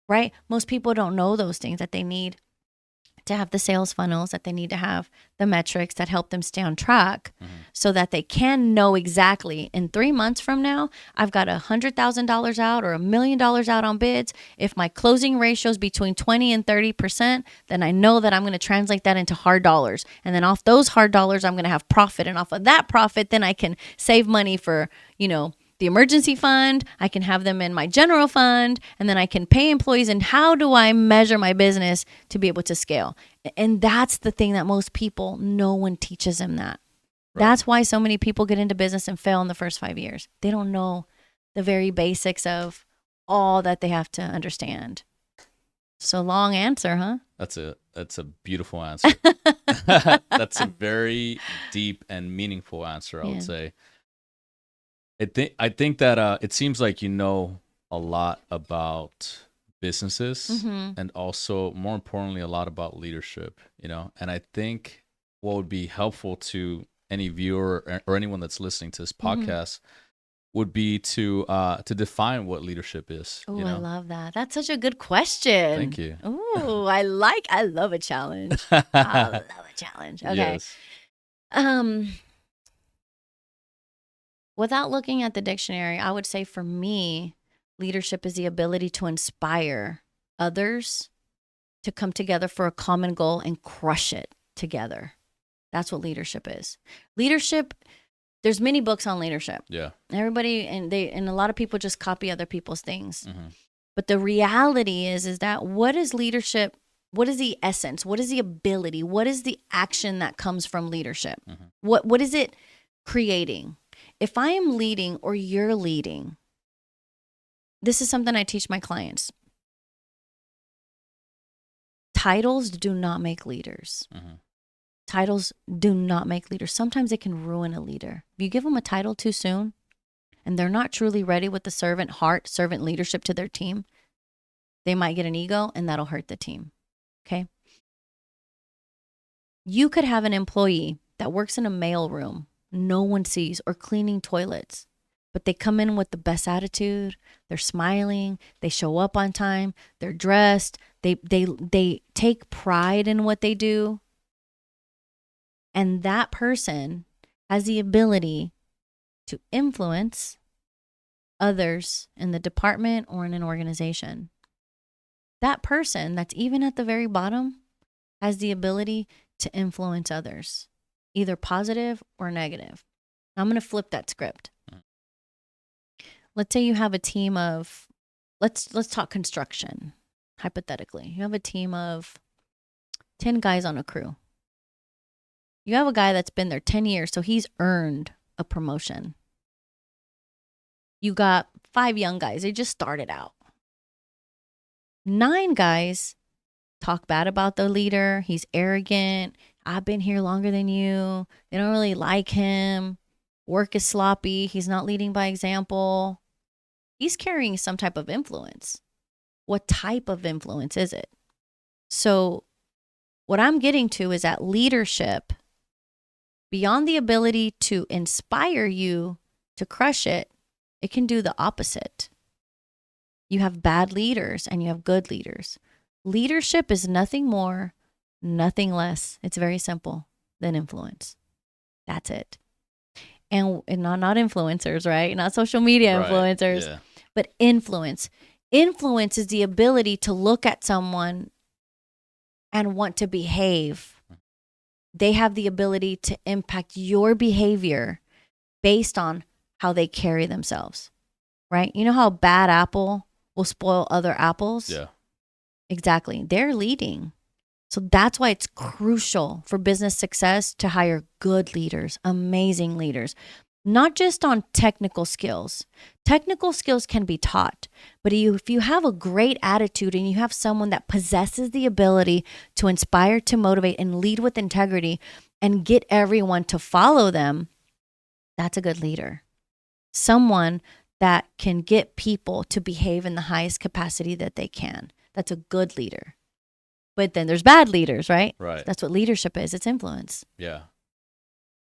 Right? Most people don't know those things, that they need to have the sales funnels, that they need to have the metrics that help them stay on track, so that they can know exactly in 3 months from now, I've got $100,000 out or $1 million out on bids. If my closing ratio is between 20 and 30%, then I know that I'm going to translate that into hard dollars. And then off those hard dollars, I'm going to have profit. And off of that profit, then I can save money for, the emergency fund. I can have them in my general fund, and then I can pay employees. And how do I measure my business to be able to scale? And that's the thing that most people, no one teaches them that. Right. That's why so many people get into business and fail in the first 5 years. They don't know the very basics of all that they have to understand. So long answer, huh? That's a beautiful answer. That's a very deep and meaningful answer, I would say. I think that it seems like you know a lot about businesses, and also, more importantly, a lot about leadership, and I think what would be helpful to any viewer or anyone that's listening to this podcast would be to define what leadership is. Oh, I love that. That's such a good question. Thank you. Oh, I love a challenge. I love a challenge. Okay. Yes. Without looking at the dictionary, I would say for me, leadership is the ability to inspire others to come together for a common goal and crush it together. That's what leadership is. Leadership, there's many books on leadership. Yeah. Everybody, and a lot of people just copy other people's things. But the reality is that what is leadership what is the essence? What is the ability? What is the action that comes from leadership? What is it creating? If I am leading or you're leading, this is something I teach my clients. Titles do not make leaders. Titles do not make leaders. Sometimes they can ruin a leader. If you give them a title too soon and they're not truly ready with the servant heart, servant leadership to their team, they might get an ego and that'll hurt the team. Okay? You could have an employee that works in a mail room, no one sees, or cleaning toilets, but they come in with the best attitude. They're smiling. They show up on time. They're dressed. They take pride in what they do. And that person has the ability to influence others in the department or in an organization. That person that's even at the very bottom has the ability to influence others, either positive or negative. I'm going to flip that script. Let's say you have a team of, let's talk construction, hypothetically. You have a team of 10 guys on a crew. You have a guy that's been there 10 years, so he's earned a promotion. You got 5 young guys. They just started out. 9 guys talk bad about the leader. He's arrogant. I've been here longer than you. They don't really like him. Work is sloppy. He's not leading by example. He's carrying some type of influence. What type of influence is it? So what I'm getting to is that leadership, beyond the ability to inspire you to crush it, it can do the opposite. You have bad leaders and you have good leaders. Leadership is nothing more, nothing less. It's very simple than influence. That's it. And not influencers, right? Not social media influencers, but influence. Influence is the ability to look at someone and want to behave. They have the ability to impact your behavior based on how they carry themselves, right? You know how a bad apple will spoil other apples? Yeah. Exactly. They're leading. So that's why it's crucial for business success to hire good leaders, amazing leaders, not just on technical skills. Technical skills can be taught, but if you have a great attitude and you have someone that possesses the ability to inspire, to motivate, and lead with integrity and get everyone to follow them, that's a good leader. Someone that can get people to behave in the highest capacity that they can. That's a good leader. But then there's bad leaders, right? Right. That's what leadership is. It's influence. Yeah.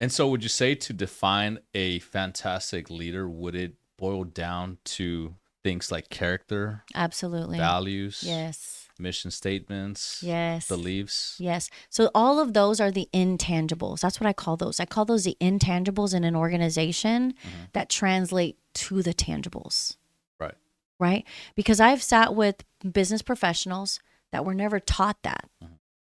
And so would you say to define a fantastic leader, would it boil down to things like character? Absolutely. Values? Yes. Mission statements? Yes. Beliefs? Yes. So all of those are the intangibles. That's what I call those. I call those the intangibles in an organization that translate to the tangibles. Right. Right? Because I've sat with business professionals that were never taught that.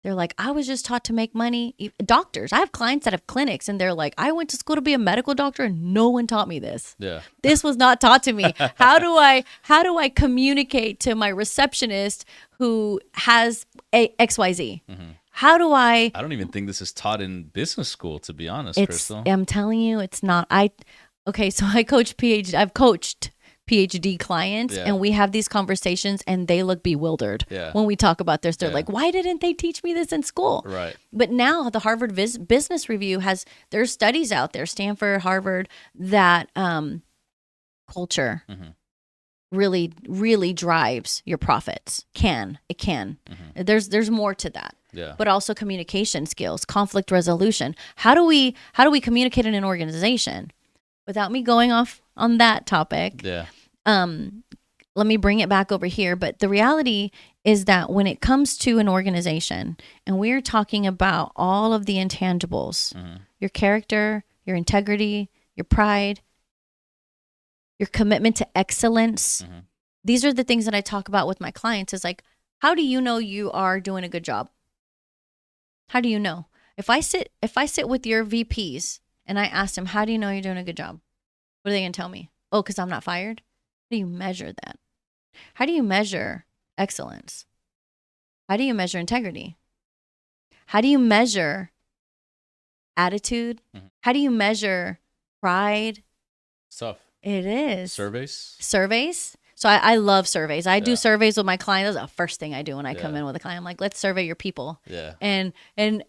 They're like, I was just taught to make money. Doctors, I have clients that have clinics and they're like, I went to school to be a medical doctor and no one taught me this. Yeah. This was not taught to me. How do I communicate to my receptionist who has XYZ? How do I don't even think this is taught in business school, to be honest, Crystal. I'm telling you, it's not. So I've coached PhD clients and we have these conversations and they look bewildered when we talk about this. They're like, why didn't they teach me this in school? Right. But now the Harvard Business Review there's studies out there, Stanford, Harvard, that culture really, really drives your profits. It can. There's more to that. Yeah. But also communication skills, conflict resolution. How do we communicate in an organization? Without me going off on that topic, let me bring it back over here. But the reality is that when it comes to an organization, and we're talking about all of the intangibles, your character, your integrity, your pride, your commitment to excellence, these are the things that I talk about with my clients. Is like, how do you know you are doing a good job? How do you know? If I sit with your VPs and I ask them, how do you know you're doing a good job? What are they going to tell me? Oh, because I'm not fired? How do you measure that? How do you measure excellence? How do you measure integrity? How do you measure attitude? Mm-hmm. How do you measure pride? Stuff. It is. Surveys. So I love surveys. I do surveys with my clients. That's the first thing I do when I come in with a client. I'm like, let's survey your people. Yeah. And 9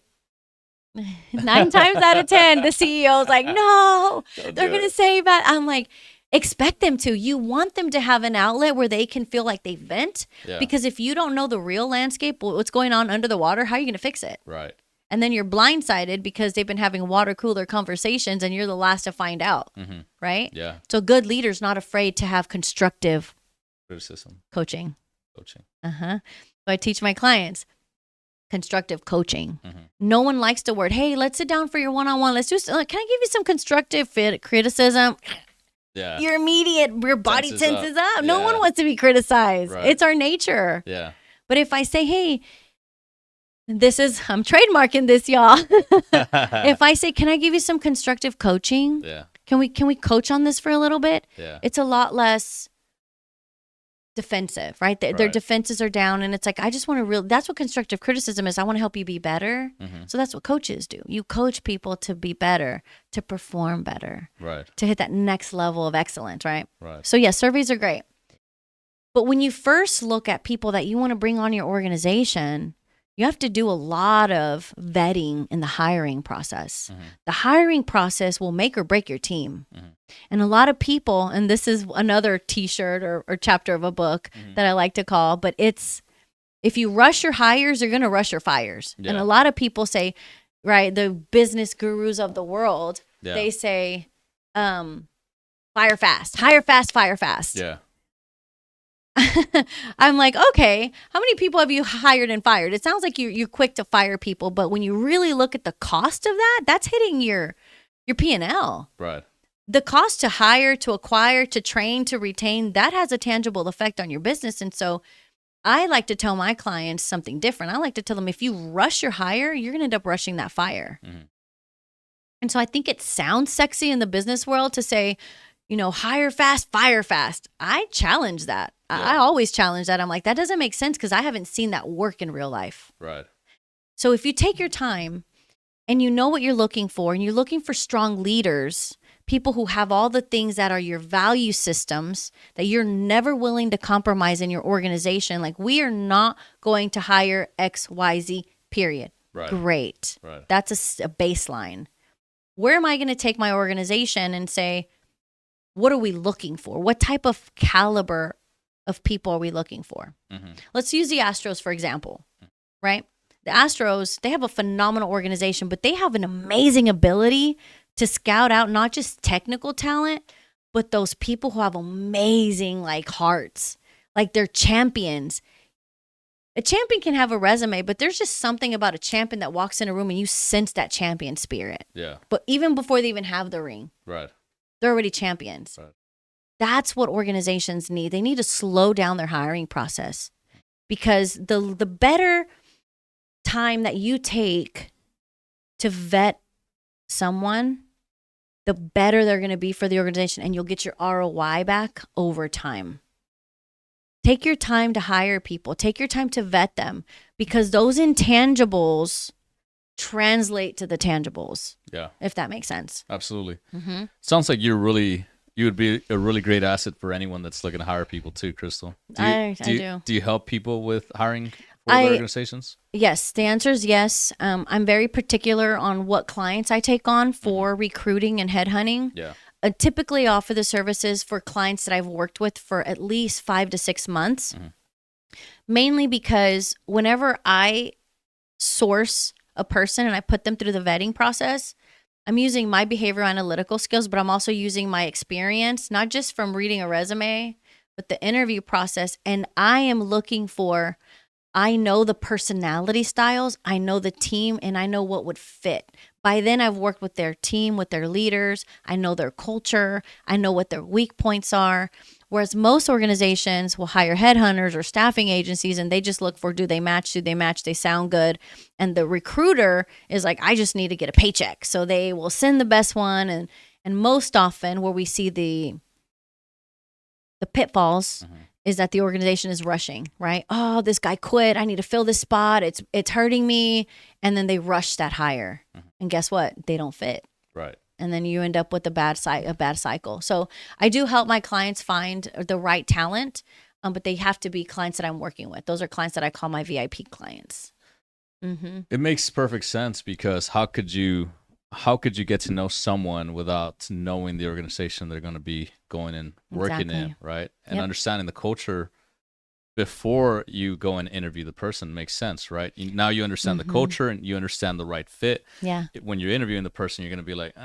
times out of 10, the CEO is like, no, they're going to say bad. I'm like, expect them to. You want them to have an outlet where they can feel like they vent. Yeah. Because if you don't know the real landscape, what's going on under the water, how are you going to fix it? Right. And then you're blindsided because they've been having water cooler conversations and you're the last to find out. Mm-hmm. Right? Yeah. So a good leader's not afraid to have constructive criticism. Coaching. So I teach my clients constructive coaching. Mm-hmm. No one likes the word, hey, let's sit down for your one-on-one. Let's can I give you some constructive criticism? Yeah. Your body tenses up. Yeah. No one wants to be criticized. Right. It's our nature. Yeah. But if I say, hey, I'm trademarking this, y'all. If I say, can I give you some constructive coaching? Yeah. Can we coach on this for a little bit? Yeah. It's a lot less defensive, right? Their defenses are down, and it's like, I just want to that's what constructive criticism is. I want to help you be better. Mm-hmm. So that's what coaches do. You coach people to be better, to perform better, right? To hit that next level of excellence, right? Right. So yeah, surveys are great. But when you first look at people that you want to bring on your organization, you have to do a lot of vetting in the hiring process. Mm-hmm. The hiring process will make or break your team. Mm-hmm. And a lot of people, and this is another t-shirt or chapter of a book that I like to call, but it's, if you rush your hires, you're going to rush your fires. Yeah. And a lot of people say, right, the business gurus of the world, they say, fire fast, hire fast, fire fast. Yeah. I'm like, okay, how many people have you hired and fired? It sounds like you're quick to fire people, but when you really look at the cost of that, that's hitting your P&L. Right. The cost to hire, to acquire, to train, to retain, that has a tangible effect on your business. And so I like to tell my clients something different. I like to tell them, if you rush your hire, you're going to end up rushing that fire. Mm-hmm. And so I think it sounds sexy in the business world to say, hire fast, fire fast. I challenge that. Yeah. I always challenge that. I'm like, that doesn't make sense because I haven't seen that work in real life. Right. So if you take your time and you know what you're looking for, and you're looking for strong leaders, people who have all the things that are your value systems that you're never willing to compromise in your organization. Like, we are not going to hire XYZ, period. Right. Great. Right. That's a baseline. Where am I going to take my organization and say, what are we looking for? What type of caliber of people are we looking for? Mm-hmm. Let's use the Astros, for example, right? The Astros, they have a phenomenal organization, but they have an amazing ability to scout out not just technical talent, but those people who have amazing hearts, like they're champions. A champion can have a resume, but there's just something about a champion that walks in a room and you sense that champion spirit. Yeah. But even before they even have the ring. Right. They're already champions. Right. That's what organizations need. They need to slow down their hiring process, because the better time that you take to vet someone, the better they're going to be for the organization, and you'll get your ROI back over time. Take your time to hire people. Take your time to vet them, because those intangibles translate to the tangibles. Yeah. If that makes sense. Absolutely. Mm-hmm. Sounds like you would be a really great asset for anyone that's looking to hire people too, Crystal. I do. Do you help people with hiring for organizations? Yes. The answer is yes. I'm very particular on what clients I take on for recruiting and headhunting. Yeah. Typically offer the services for clients that I've worked with for at least 5 to 6 months. Mm-hmm. Mainly because whenever I source a person and I put them through the vetting process, I'm using my behavioral analytical skills, but I'm also using my experience, not just from reading a resume, but the interview process. And I am looking for, I know the personality styles, I know the team, and I know what would fit. By then, I've worked with their team, with their leaders. I know their culture. I know what their weak points are. Whereas most organizations will hire headhunters or staffing agencies, and they just look for, do they match? They sound good. And the recruiter is like, I just need to get a paycheck. So they will send the best one. And most often where we see the pitfalls is that the organization is rushing, right? Oh, this guy quit. I need to fill this spot. It's hurting me. And then they rush that hire. And guess what? They don't fit. Right. And then you end up with a bad cycle. So I do help my clients find the right talent, but they have to be clients that I'm working with. Those are clients that I call my VIP clients. It makes perfect sense, because how could you get to know someone without knowing the organization they're going to be going and working in, right? And understanding the culture before you go and interview the person makes sense, right? Now you understand the culture and you understand the right fit. Yeah. When you're interviewing the person, you're going to be like,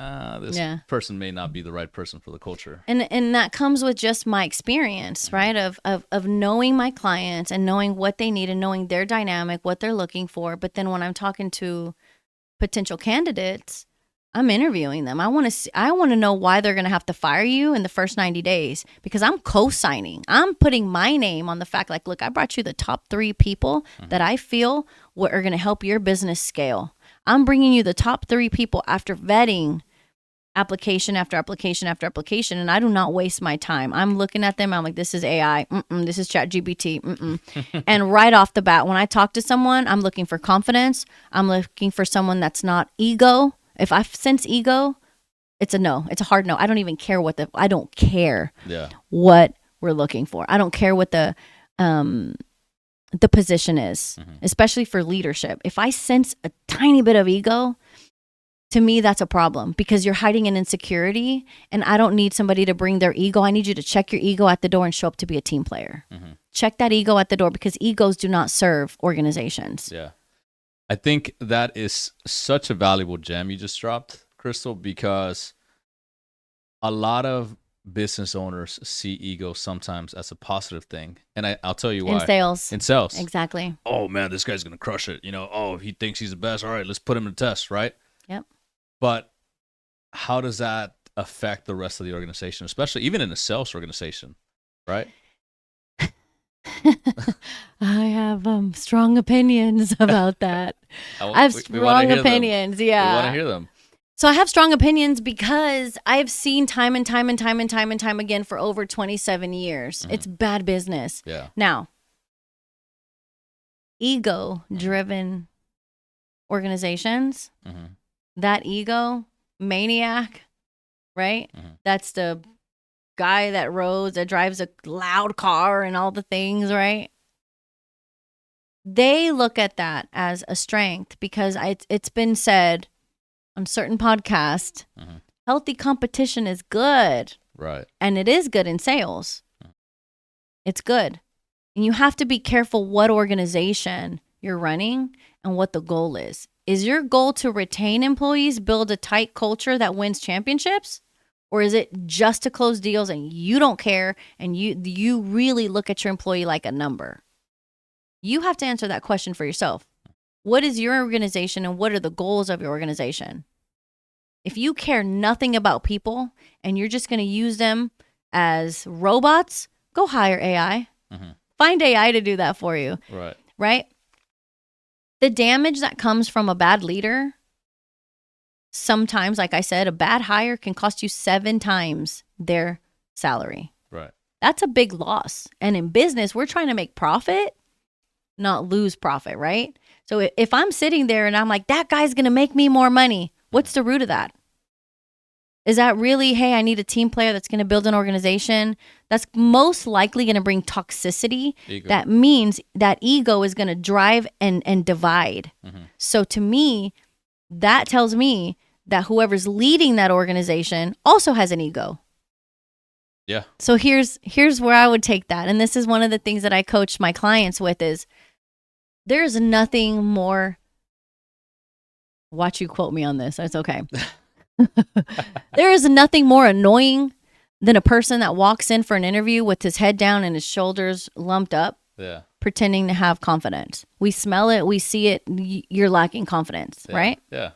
this person may not be the right person for the culture. And that comes with just my experience, right? Of knowing my clients and knowing what they need and knowing their dynamic, what they're looking for. But then when I'm talking to potential candidates, I'm interviewing them. I want to know why they're going to have to fire you in the first 90 days, because I'm co-signing. I'm putting my name on the fact, like, look, I brought you the top 3 people that I feel are going to help your business scale. I'm bringing you the top 3 people after vetting application after application after application, and I do not waste my time. I'm looking at them. I'm like, this is AI. This is ChatGPT. And right off the bat, when I talk to someone, I'm looking for confidence. I'm looking for someone that's not ego. If I sense ego, it's a no. It's a hard no. I don't even care I don't care what we're looking for. I don't care what the position is, especially for leadership. If I sense a tiny bit of ego, to me, that's a problem, because you're hiding an insecurity, and I don't need somebody to bring their ego. I need you to check your ego at the door and show up to be a team player. Check that ego at the door, because egos do not serve organizations. Yeah. I think that is such a valuable gem you just dropped, Crystal, because a lot of business owners see ego sometimes as a positive thing. And I'll tell you why. In sales. Exactly. Oh, man, this guy's going to crush it. Oh, he thinks he's the best. All right, let's put him to the test, right? Yep. But how does that affect the rest of the organization, especially even in a sales organization, right? I have strong opinions about that. I have strong opinions. Yeah. We want to hear them. So I have strong opinions because I've seen time and time again for over 27 years. It's bad business. Yeah. Now, ego-driven organizations, that ego maniac, right? That's the guy that drives a loud car and all the things, right? They look at that as a strength, because it's been said on certain podcasts, healthy competition is good. Right. And it is good in sales. It's good. And you have to be careful what organization you're running and what the goal is. Is your goal to retain employees, build a tight culture that wins championships? Or is it just to close deals and you don't care and you really look at your employee like a number? You have to answer that question for yourself. What is your organization and what are the goals of your organization? If you care nothing about people and you're just going to use them as robots, go hire AI. Find AI to do that for you. Right? The damage that comes from a bad leader, sometimes, like I said, a bad hire can cost you 7 times their salary. Right. That's a big loss. And in business, we're trying to make profit, not lose profit, right? So if I'm sitting there and I'm like, that guy's going to make me more money, what's the root of that? Is that really, hey, I need a team player that's going to build an organization? That's most likely going to bring toxicity. Ego. That means that ego is going to drive and divide. So to me, that tells me that whoever's leading that organization also has an ego. Yeah. So here's where I would take that. And this is one of the things that I coach my clients with is there's nothing more, watch you quote me on this, it's okay. There is nothing more annoying than a person that walks in for an interview with his head down and his shoulders lumped up, pretending to have confidence. We smell it, we see it, you're lacking confidence, right? Yeah.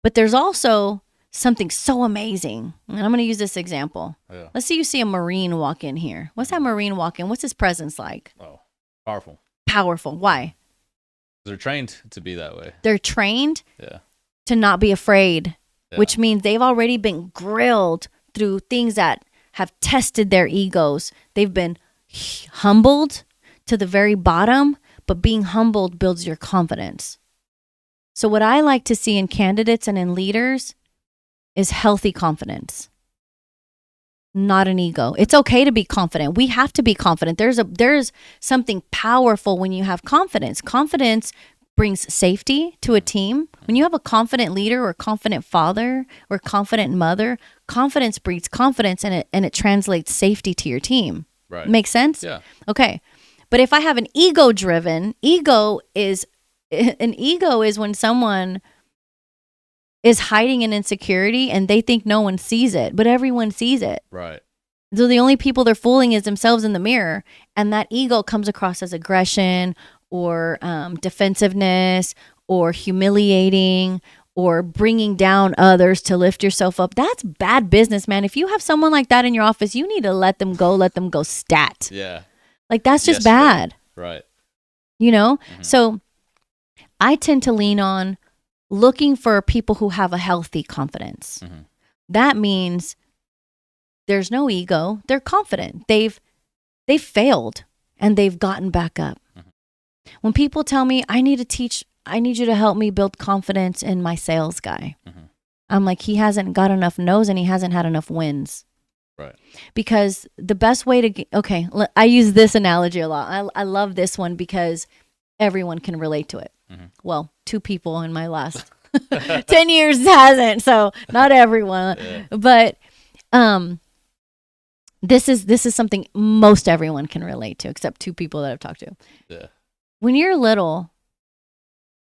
But there's also something so amazing. And I'm going to use this example. Yeah. Let's say you see a Marine walk in here. What's that Marine walk in? What's his presence like? Oh, powerful. Powerful. Why? They're trained to be that way. They're trained to not be afraid, which means they've already been grilled through things that have tested their egos. They've been humbled to the very bottom, but being humbled builds your confidence. So what I like to see in candidates and in leaders is healthy confidence, not an ego. It's okay to be confident. We have to be confident. There's something powerful when you have confidence. Confidence brings safety to a team. When you have a confident leader or confident father or confident mother, confidence breeds confidence, and it translates safety to your team. Right. Makes sense? Yeah. Okay. But if I have an ego is when someone is hiding an insecurity and they think no one sees it, but everyone sees it. Right. So the only people they're fooling is themselves in the mirror. And that ego comes across as aggression or defensiveness or humiliating or bringing down others to lift yourself up. That's bad business, man. If you have someone like that in your office, you need to let them go stat. Yeah. Like that's just bad. Right. You know? Mm-hmm. So I tend to lean on looking for people who have a healthy confidence. Mm-hmm. That means there's no ego. They're confident. They've failed and they've gotten back up. Mm-hmm. When people tell me, I need you to help me build confidence in my sales guy. Mm-hmm. I'm like, he hasn't got enough no's and he hasn't had enough wins. Right. Because the best way to I use this analogy a lot. I love this one because everyone can relate to it. Mm-hmm. Well, 2 people in my last 10 years hasn't, so not everyone. Yeah. But this is something most everyone can relate to, except 2 people that I've talked to. Yeah. When you're little,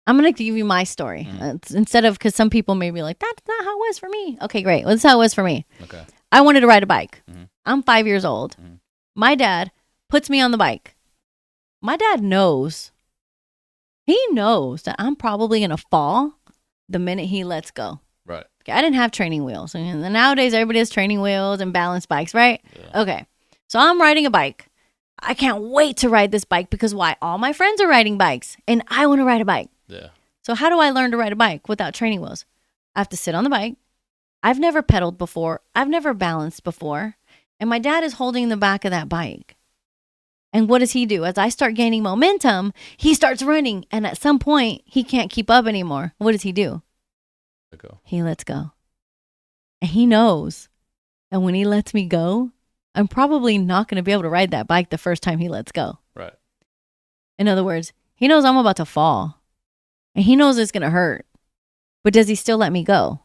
I'm going to give you my story. Mm-hmm. Instead of, because some people may be like, that's not how it was for me. Okay, great. Well, that's how it was for me. Okay. I wanted to ride a bike. Mm-hmm. I'm 5 years old. Mm-hmm. My dad puts me on the bike. My dad knows. He knows that I'm probably going to fall the minute he lets go. Right. Okay, I didn't have training wheels. And nowadays, everybody has training wheels and balance bikes, right? Yeah. Okay. So I'm riding a bike. I can't wait to ride this bike because why? All my friends are riding bikes and I want to ride a bike. Yeah. So how do I learn to ride a bike without training wheels? I have to sit on the bike. I've never pedaled before. I've never balanced before. And my dad is holding the back of that bike. And what does he do? As I start gaining momentum, he starts running. And at some point, he can't keep up anymore. What does he do? Let go. He lets go. And he knows. And when he lets me go, I'm probably not going to be able to ride that bike the first time he lets go. Right. In other words, he knows I'm about to fall. And he knows it's going to hurt. But does he still let me go?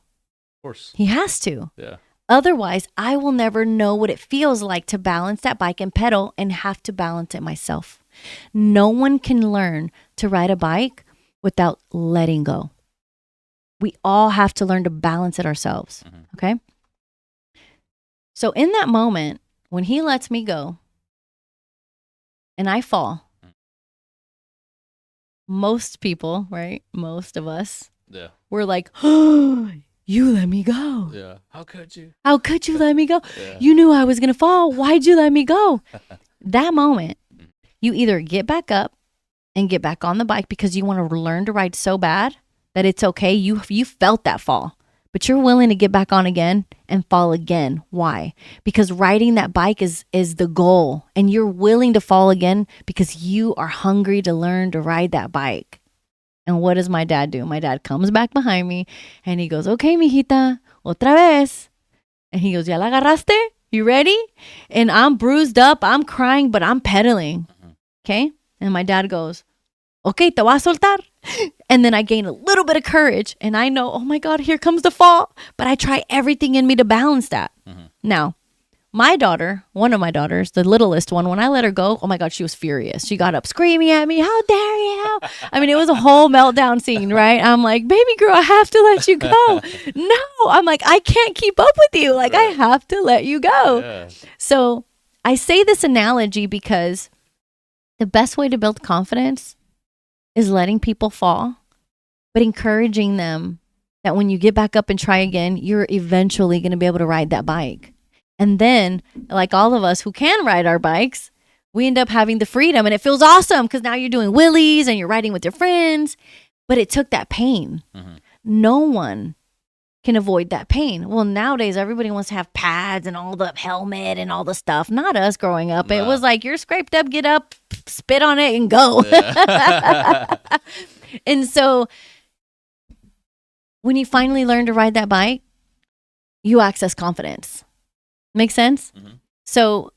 Of course. He has to. Yeah. Otherwise, I will never know what it feels like to balance that bike and pedal and have to balance it myself. No one can learn to ride a bike without letting go. We all have to learn to balance it ourselves. Mm-hmm. Okay? So in that moment, when he lets me go and I fall, most people, right? Most of us, yeah, we're like, oh, you let me go. Yeah. How could you? How could you let me go? Yeah. You knew I was going to fall. Why'd you let me go? That moment, you either get back up and get back on the bike because you want to learn to ride so bad that it's okay. You felt that fall, but you're willing to get back on again and fall again. Why? Because riding that bike is the goal, and you're willing to fall again because you are hungry to learn to ride that bike. And what does my dad do? My dad comes back behind me and he goes, okay, mijita, otra vez. And he goes, ¿Ya la agarraste? You ready? And I'm bruised up. I'm crying, but I'm pedaling. Okay? And my dad goes, okay, te voy a soltar. And then I gain a little bit of courage and I know, oh my God, here comes the fall. But I try everything in me to balance that. Mm-hmm. Now, my daughter, one of my daughters, the littlest one, when I let her go, oh my God, she was furious. She got up screaming at me, how dare you? I mean, it was a whole meltdown scene, right? I'm like, baby girl, I have to let you go. No, I'm like, I can't keep up with you. Like, right. I have to let you go. Yeah. So I say this analogy because the best way to build confidence is letting people fall, but encouraging them that when you get back up and try again, you're eventually going to be able to ride that bike. And then, like all of us who can ride our bikes, we end up having the freedom and it feels awesome because now you're doing wheelies and you're riding with your friends. But it took that pain. Mm-hmm. No one can avoid that pain. Well, nowadays everybody wants to have pads and all the helmet and all the stuff. Not us growing up. It was like, you're scraped up, get up, spit on it and go. Yeah. And so when you finally learn to ride that bike, you access confidence. Make sense? Mm-hmm. So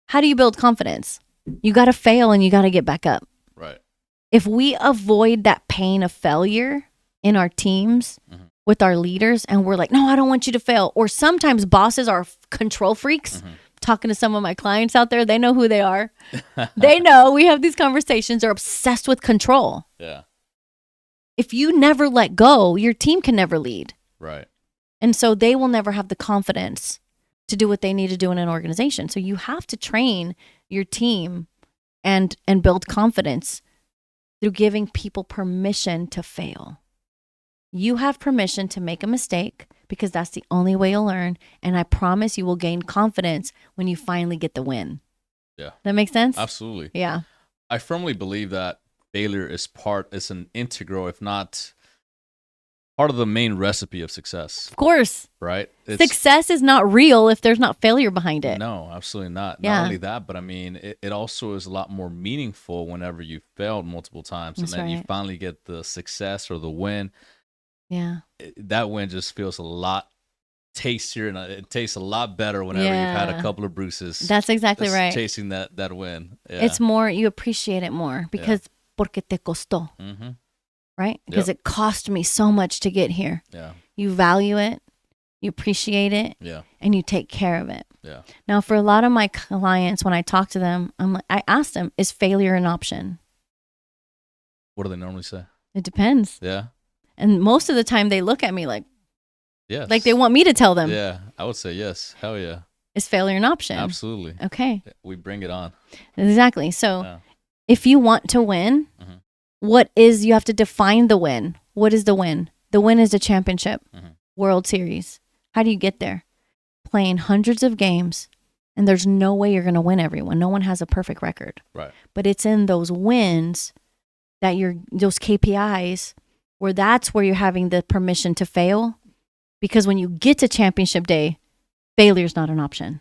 how do you build confidence? You got to fail and you got to get back up. Right. If we avoid that pain of failure in our teams, mm-hmm. with our leaders, and we're like, no, I don't want you to fail. Or sometimes bosses are control freaks. Mm-hmm. Talking to some of my clients out there, they know who they are. They know we have these conversations. They're obsessed with control. Yeah. If you never let go, your team can never lead. Right. And so they will never have the confidence to do what they need to do in an organization. So you have to train your team and build confidence through giving people permission to fail. You have permission to make a mistake because that's the only way you'll learn. And I promise you will gain confidence when you finally get the win. Yeah. That makes sense? Absolutely. Yeah. I firmly believe that failure is an integral, if not part of the main recipe of success. Of course. Right? Success is not real if there's not failure behind it. No, absolutely not. Yeah. Not only that, but I mean, it also is a lot more meaningful whenever you failed multiple times That's and then right. you finally get the success or the win. Yeah. That win just feels a lot tastier and it tastes a lot better whenever you've had a couple of bruises. That's exactly right. Chasing that win. Yeah. It's more, you appreciate it more because porque te costó. Mm-hmm. Right? Because it cost me so much to get here. Yeah. You value it, you appreciate it, and you take care of it. Yeah. Now, for a lot of my clients, when I talk to them, I ask them, is failure an option? What do they normally say? It depends. Yeah. And most of the time they look at me like, yes. Like they want me to tell them. Yeah, I would say yes. Hell yeah. Is failure an option? Absolutely. Okay. We bring it on. Exactly. So if you want to win, you have to define the win. What is the win? The win is the championship, World Series. How do you get there? Playing hundreds of games, and there's no way you're going to win everyone. No one has a perfect record. Right. But it's in those wins that those KPIs where that's where you're having the permission to fail. Because when you get to championship day, failure is not an option.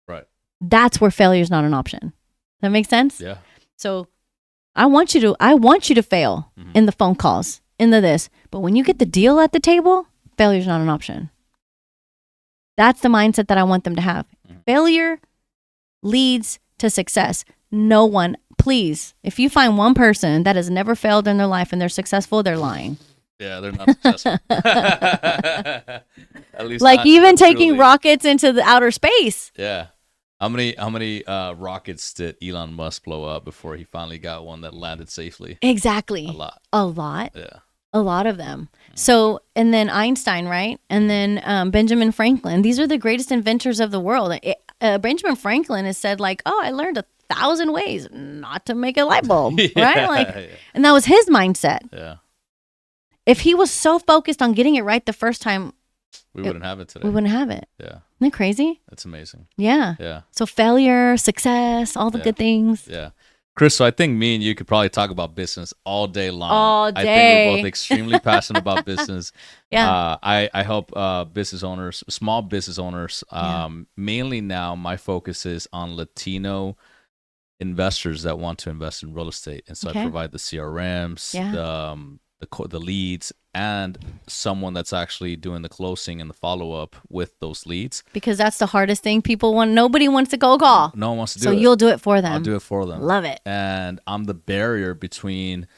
Right. That's where failure is not an option. That makes sense? Yeah. So I want you to fail in the phone calls, in the this. But when you get the deal at the table, failure is not an option. That's the mindset that I want them to have. Failure leads to success. No one, please, if you find one person that has never failed in their life and they're successul, they're lying. Yeah, they're not successful. At least like even taking rockets into the outer space. Yeah. How many rockets did Elon Musk blow up before he finally got one that landed safely? Exactly. A lot. Yeah. A lot of them. So, and then Einstein, right? And then Benjamin Franklin. These are the greatest inventors of the world. Benjamin Franklin has said like, oh, I learned 1,000 ways not to make a light bulb, right? Like, and that was his mindset. Yeah. If he was so focused on getting it right the first time, we wouldn't have it today. We wouldn't have it. Yeah. Isn't that crazy? That's amazing. Yeah. Yeah. So failure, success, all the good things. Yeah. Chris, so I think me and you could probably talk about business all day long. All day. I think we're both extremely passionate about business. Yeah. I help business owners, small business owners. Mainly now my focus is on Latino investors that want to invest in real estate. And so I provide the CRMs, the leads, and someone that's actually doing the closing and the follow-up with those leads. Because that's the hardest thing people want. Nobody wants to go call. No one wants to do it. So you'll do it for them. I'll do it for them. Love it. And I'm the barrier between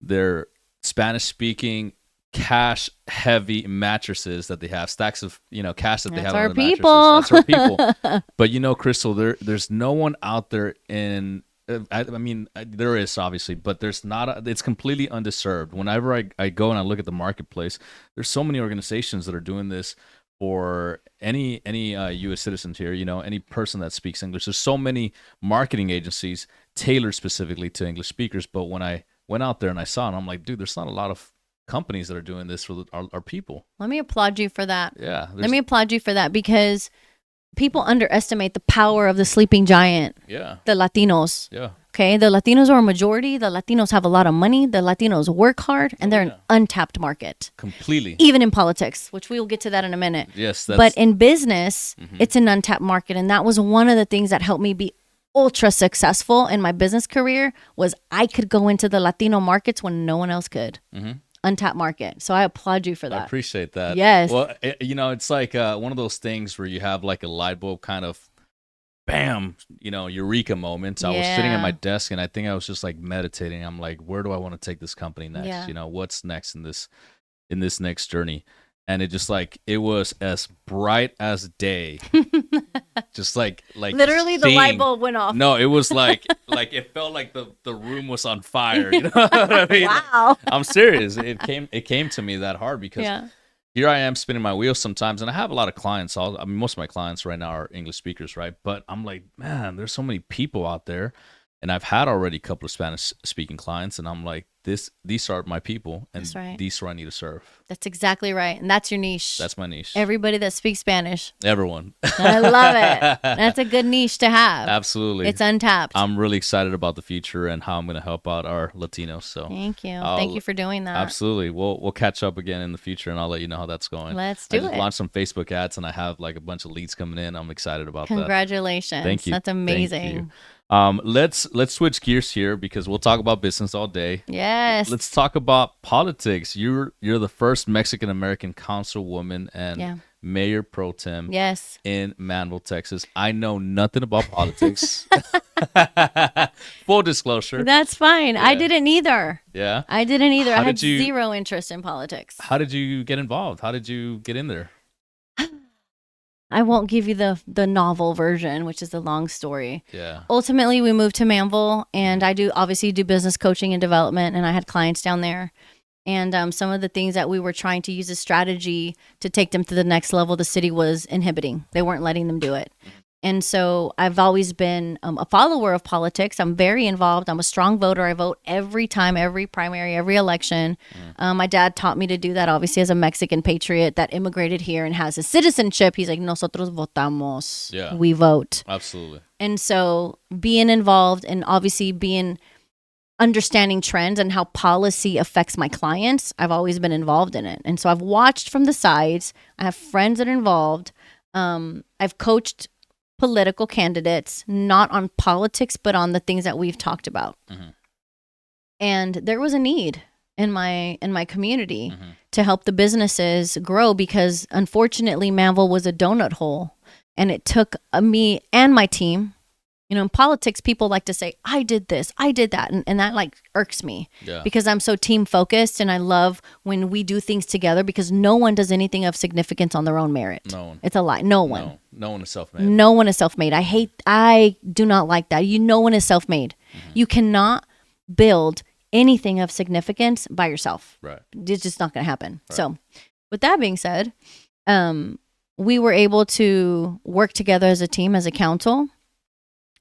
their Spanish-speaking, cash-heavy mattresses that they have, stacks of cash that they have on the mattresses. That's our people. But Crystal, there's no one out there in... I mean, there is obviously, but there's not. It's completely undeserved. Whenever I go and I look at the marketplace, there's so many organizations that are doing this for any U.S. citizens here. Any person that speaks English. There's so many marketing agencies tailored specifically to English speakers. But when I went out there and I saw it, I'm like, dude, there's not a lot of companies that are doing this for our people. Let me applaud you for that. Yeah. Let me applaud you for that because people underestimate the power of the sleeping giant. Yeah. The Latinos. Yeah. Okay, the Latinos are a majority. The Latinos have a lot of money. The Latinos work hard, and they're an untapped market. Completely. Even in politics, which we will get to that in a minute. Yes. But in business, it's an untapped market. And that was one of the things that helped me be ultra successful in my business career was I could go into the Latino markets when no one else could. Untapped market. So I applaud you for that. I appreciate that. Yes. Well, it's like one of those things where you have like a light bulb kind of bam, eureka moments. I was sitting at my desk and I think I was just like meditating. I'm like, where do I want to take this company next? What's next in this next journey? And it was as bright as day. Just like literally the light bulb went off. No, it was like it felt like the room was on fire. You know what I mean? Wow. I'm serious. It came to me that hard because here I am spinning my wheels sometimes, and I have a lot of clients. Most of my clients right now are English speakers, right? But I'm like, man, there's so many people out there, and I've had already a couple of Spanish speaking clients, and I'm like, these are my people, and these are who I need to serve. That's exactly right, and that's your niche. That's my niche. Everybody that speaks Spanish. Everyone. I love it. That's a good niche to have. Absolutely. It's untapped. I'm really excited about the future and how I'm going to help out our Latinos. So thank you. Thank you for doing that. Absolutely. We'll catch up again in the future, and I'll let you know how that's going. Let's do it. I just launched some Facebook ads, and I have like a bunch of leads coming in. I'm excited about that. Congratulations. Thank you. That's amazing. Thank you. Let's switch gears here because we'll talk about business all day. Yes. Let's talk about politics. You're the first Mexican American councilwoman and mayor pro tem in Manvel, Texas. I know nothing about politics. Full disclosure. That's fine. I didn't either. Yeah. I didn't either. I had zero interest in politics. How did you get involved? How did you get in there? I won't give you the novel version, which is the long story. Yeah. Ultimately, we moved to Manvel, and I obviously do business coaching and development, and I had clients down there. And some of the things that we were trying to use as strategy to take them to the next level, the city was inhibiting. They weren't letting them do it. And so I've always been a follower of politics. I'm very involved. I'm a strong voter. I vote every time, every primary, every election. My dad taught me to do that, obviously, as a Mexican patriot that immigrated here and has his citizenship. He's like, nosotros votamos. Yeah. We vote. Absolutely. And so being involved and obviously understanding trends and how policy affects my clients, I've always been involved in it. And so I've watched from the sides. I have friends that are involved. I've coached political candidates, not on politics, but on the things that we've talked about. And there was a need in my community to help the businesses grow because unfortunately Manvel was a donut hole, and it took me and my team. In politics, people like to say, I did this, I did that. And that like irks me because I'm so team focused, and I love when we do things together because no one does anything of significance on their own merit. No one. It's a lie. No one. No one is self-made. No one is self-made. I do not like that. No one is self-made. You cannot build anything of significance by yourself. Right. It's just not going to happen. Right. So with that being said, we were able to work together as a team, as a council.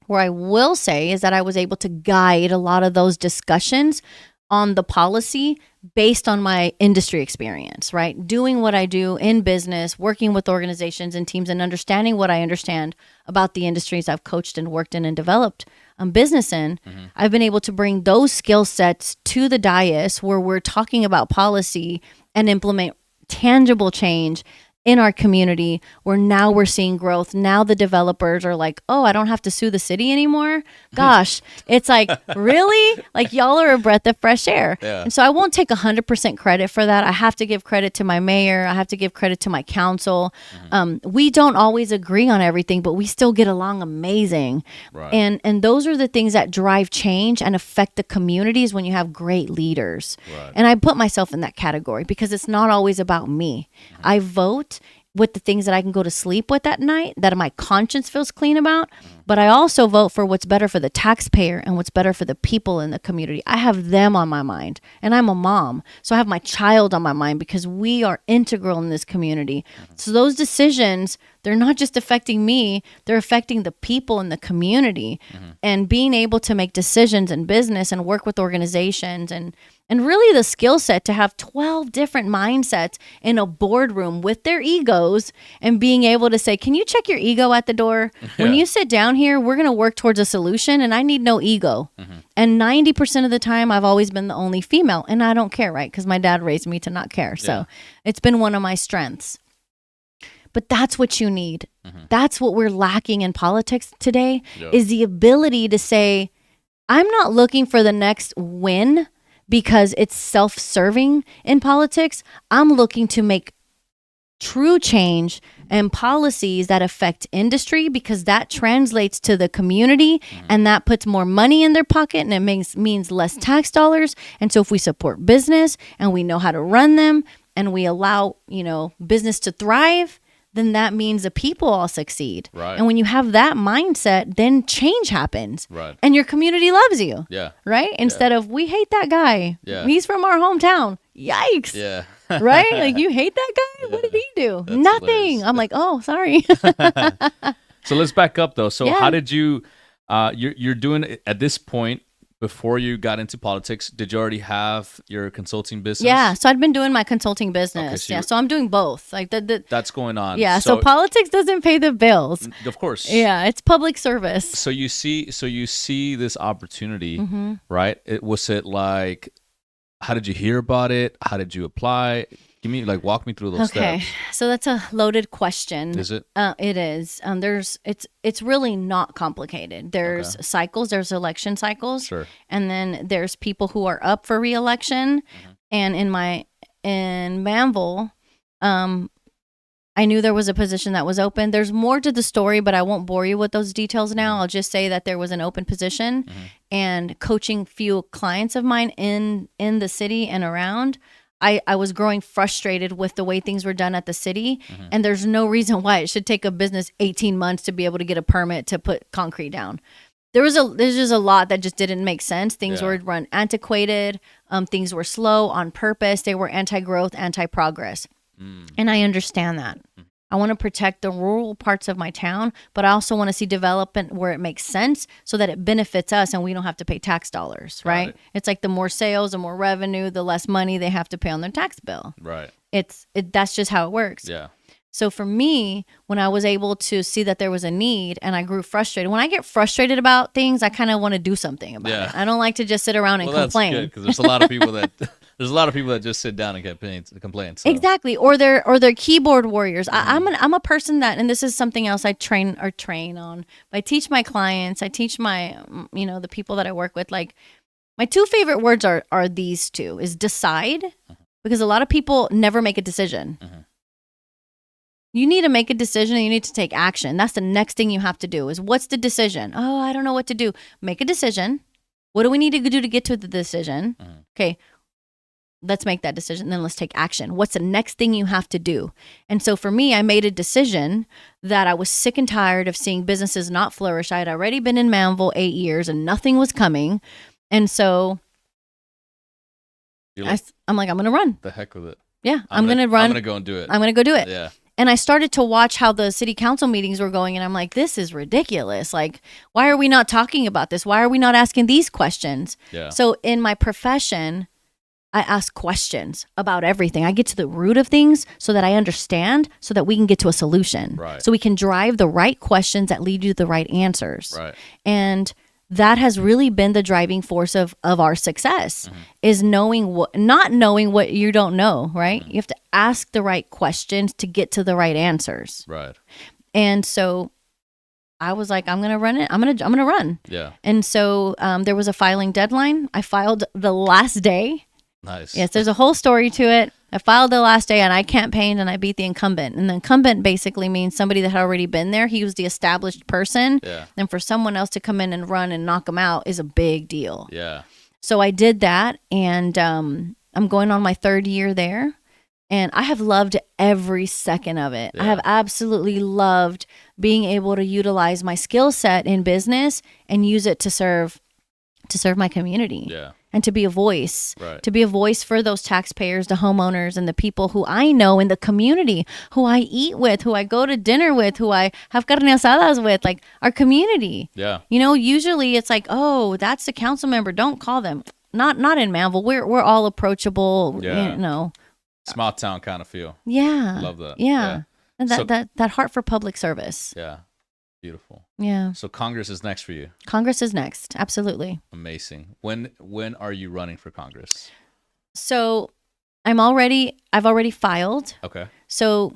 Where I will say is that I was able to guide a lot of those discussions on the policy based on my industry experience, right? Doing what I do in business, working with organizations and teams, and understanding what I understand about the industries I've coached and worked in and developed business in. I've been able to bring those skill sets to the dais where we're talking about policy and implement tangible change in our community, where now we're seeing growth. Now the developers are like, oh, I don't have to sue the city anymore. Gosh, it's like, really? Like, y'all are a breath of fresh air. Yeah. And so I won't take 100% credit for that. I have to give credit to my mayor. I have to give credit to my council. We don't always agree on everything, but we still get along amazing. Right. And those are the things that drive change and affect the communities when you have great leaders. Right. And I put myself in that category because it's not always about me. I vote with the things that I can go to sleep with at night, that my conscience feels clean about. But I also vote for what's better for the taxpayer and what's better for the people in the community. I have them on my mind, and I'm a mom. So I have my child on my mind because we are integral in this community. So those decisions, they're not just affecting me, they're affecting the people in the community. And being able to make decisions in business and work with organizations and And really the skill set to have 12 different mindsets in a boardroom with their egos and being able to say, can you check your ego at the door? When you sit down here, we're going to work towards a solution and I need no ego. And 90% of the time, I've always been the only female and I don't care, right? Because my dad raised me to not care. So it's been one of my strengths. But that's what you need. That's what we're lacking in politics today is the ability to say, I'm not looking for the next win because it's self-serving in politics. I'm looking to make true change and policies that affect industry because that translates to the community and that puts more money in their pocket and it means less tax dollars. And so if we support business and we know how to run them and we allow, business to thrive, then that means the people all succeed. Right. And when you have that mindset, then change happens. Right. And your community loves you. Yeah. Right? Instead of, we hate that guy. Yeah. He's from our hometown. Yikes. Yeah. Right? Like, you hate that guy? What did he do? That's Nothing. hilarious. I'm like, oh, sorry. So let's back up though. So Yeah. how did you, you're doing it at this point, before you got into politics, did you already have your consulting business? Yeah. So I'd been doing my consulting business. Okay, so So I'm doing both. Like that's going on. Yeah. So politics doesn't pay the bills. Of course. Yeah. It's public service. So you see this opportunity, Mm-hmm. right? Was it like, how did you hear about it? How did you apply? Walk me through those Okay. steps. So that's a loaded question. Is it? It is. It's really not complicated. There's cycles. There's election cycles. Sure. And then there's people who are up for reelection. And in Manvel, I knew there was a position that was open. There's more to the story, but I won't bore you with those details now. I'll just say that there was an open position and coaching few clients of mine in the city and around. I was growing frustrated with the way things were done at the city, and there's no reason why it should take a business 18 months to be able to get a permit to put concrete down. There's just a lot that just didn't make sense. Things were run antiquated. Things were slow on purpose. They were anti-growth, anti-progress. And I understand that. I want to protect the rural parts of my town, but I also want to see development where it makes sense so that it benefits us and we don't have to pay tax dollars, right? It's like the more sales, the more revenue, the less money they have to pay on their tax bill. Right. That's just how it works. Yeah. So for me, when I was able to see that there was a need and I grew frustrated, when I get frustrated about things, I kind of want to do something about it. I don't like to just sit around and complain. That's good, because there's a lot of people that just sit down and complain. So. Exactly, or they're keyboard warriors. I'm a person that, and this is something else I train on. I teach my clients. I teach my the people that I work with. Like, my two favorite words are these two: is decide, because a lot of people never make a decision. You need to make a decision and you need to take action. That's the next thing you have to do is, what's the decision? Oh, I don't know what to do. Make a decision. What do we need to do to get to the decision? Okay, let's make that decision. Then let's take action. What's the next thing you have to do? And so for me, I made a decision that I was sick and tired of seeing businesses not flourish. I had already been in Manvel 8 years and nothing was coming. And so I'm like, I'm going to run. The heck with it. Yeah, I'm going to run. I'm going to go and do it. I'm going to go do it. Yeah. And I started to watch how the city council meetings were going. And I'm like, this is ridiculous. Like, why are we not talking about this? Why are we not asking these questions? Yeah. So in my profession, I ask questions about everything. I get to the root of things so that I understand, so that we can get to a solution. Right. So we can drive the right questions that lead you to the right answers. Right. And that has really been the driving force of our success, is not knowing what you don't know, right? You have to ask the right questions to get to the right answers. Right. And so I was like, I'm going to run it. I'm going to run. Yeah. And so there was a filing deadline. I filed the last day. Nice. Yes, there's a whole story to it. I filed the last day and I campaigned and I beat the incumbent. And the incumbent basically means somebody that had already been there. He was the established person. Yeah. And for someone else to come in and run and knock him out is a big deal. Yeah. So I did that, and I'm going on my 3rd year there. And I have loved every second of it. Yeah. I have absolutely loved being able to utilize my skill set in business and use it to serve my community. Yeah. And to be a voice, Right. to be a voice for those taxpayers, the homeowners, and the people who I know in the community, who I eat with, who I go to dinner with, who I have carne asadas with, like our community. Yeah. Usually it's like, oh, that's the council member. Don't call them. not in Manvel. We're all approachable. Yeah. You know, Small town kind of feel. Yeah. Love that. Yeah. And that heart for public service. Yeah. Beautiful. Yeah. So Congress is next for you. Congress is next. Absolutely. Amazing. When are you running for Congress? So I've already filed. Okay. So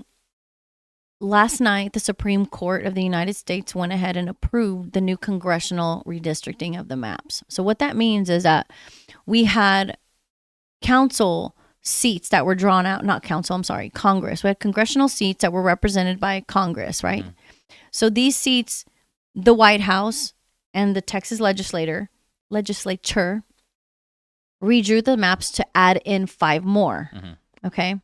last night, the Supreme Court of the United States went ahead and approved the new congressional redistricting of the maps. So what that means is that we had council seats that were drawn out, Congress. We had congressional seats that were represented by Congress, right? Mm-hmm. So these seats, the White House and the Texas legislature redrew the maps to add in 5 more. Mm-hmm. Okay.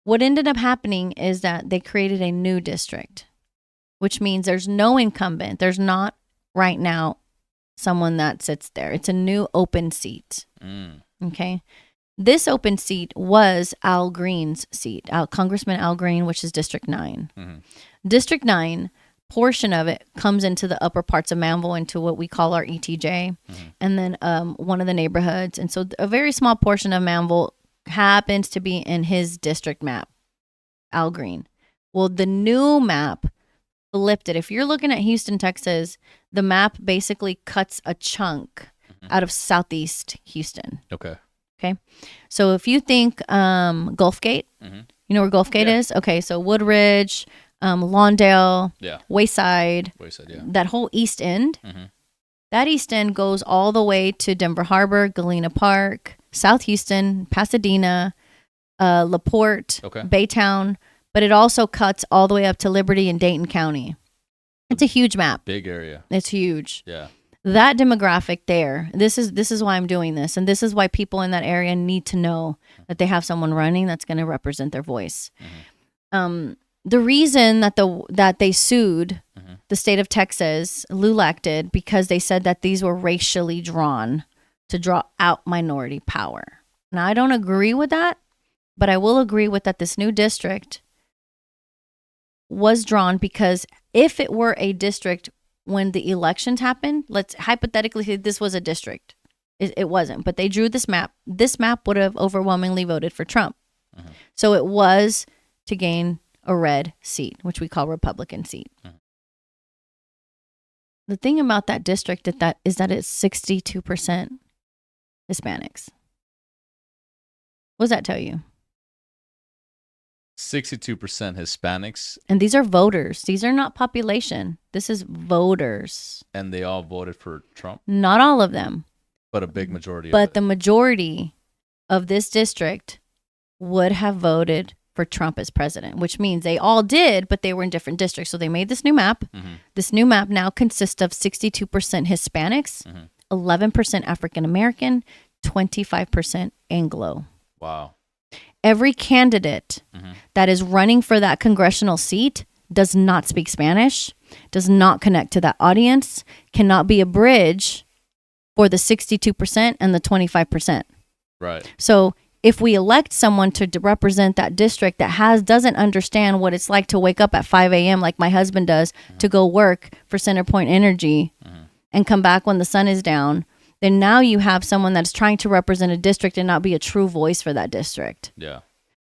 What ended up happening is that they created a new district, which means there's no incumbent. There's not right now someone that sits there. It's a new open seat. Okay. This open seat was Al Green's seat, Congressman Al Green, which is District 9. Mm-hmm. District 9 portion of it comes into the upper parts of Manvel, into what we call our ETJ, mm-hmm. and then one of the neighborhoods. And so a very small portion of Manvel happens to be in his district map, Al Green. Well, the new map flipped it. If you're looking at Houston, Texas, the map basically cuts a chunk mm-hmm. out of southeast Houston. Okay. So if you think Gulf Gate, mm-hmm. you know where Gulf Gate is? Okay, so Woodridge, Lawndale, Wayside, that whole east end, mm-hmm. that east end goes all the way to Denver Harbor, Galena Park, South Houston, Pasadena, LaPorte, Baytown, but it also cuts all the way up to Liberty and Dayton County. It's a huge map. Big area. It's huge. Yeah. That demographic there, this is why I'm doing this. And this is why people in that area need to know that they have someone running that's going to represent their voice. Mm-hmm. The reason that they sued mm-hmm. the state of Texas, LULAC did, because they said that these were racially drawn to draw out minority power. Now, I don't agree with that, but I will agree with that this new district was drawn because if it were a district when the elections happened, let's hypothetically say this was a district. It wasn't, but they drew this map. This map would have overwhelmingly voted for Trump. Uh-huh. So it was to gain a red seat, which we call Republican seat. Uh-huh. The thing about that district is that it's 62% Hispanics. What does that tell you? 62% Hispanics. And these are voters. These are not population. This is voters. And they all voted for Trump? Not all of them. But a big majority of But the majority of this district would have voted for Trump as president, which means they all did, but they were in different districts. So they made this new map. Mm-hmm. This new map now consists of 62% Hispanics, mm-hmm. 11% African American, 25% Anglo. Wow. Every candidate mm-hmm. that is running for that congressional seat does not speak Spanish, does not connect to that audience, cannot be a bridge for the 62% and the 25%. Right. So if we elect someone to represent that district that doesn't understand what it's like to wake up at 5 a.m. like my husband does mm-hmm. to go work for Centerpoint Energy mm-hmm. and come back when the sun is down, then now you have someone that's trying to represent a district and not be a true voice for that district. Yeah.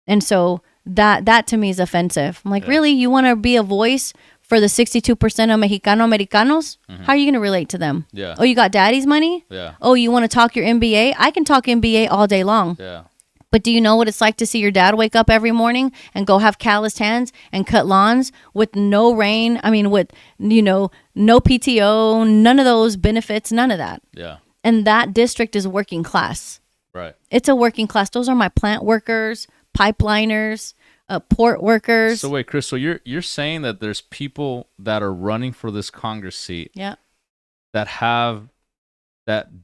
And so that to me is offensive. I'm like, really? You want to be a voice for the 62% of Mexicano-Americanos? Mm-hmm. How are you going to relate to them? Yeah. Oh, you got daddy's money? Yeah. Oh, you want to talk your MBA? I can talk MBA all day long. Yeah. But do you know what it's like to see your dad wake up every morning and go have calloused hands and cut lawns with no rain? I mean, with, no PTO, none of those benefits, none of that. Yeah. And that district is working class. Right. It's a working class. Those are my plant workers, pipliners, port workers. So wait, Chris, so you're saying that there's people that are running for this Congress seat that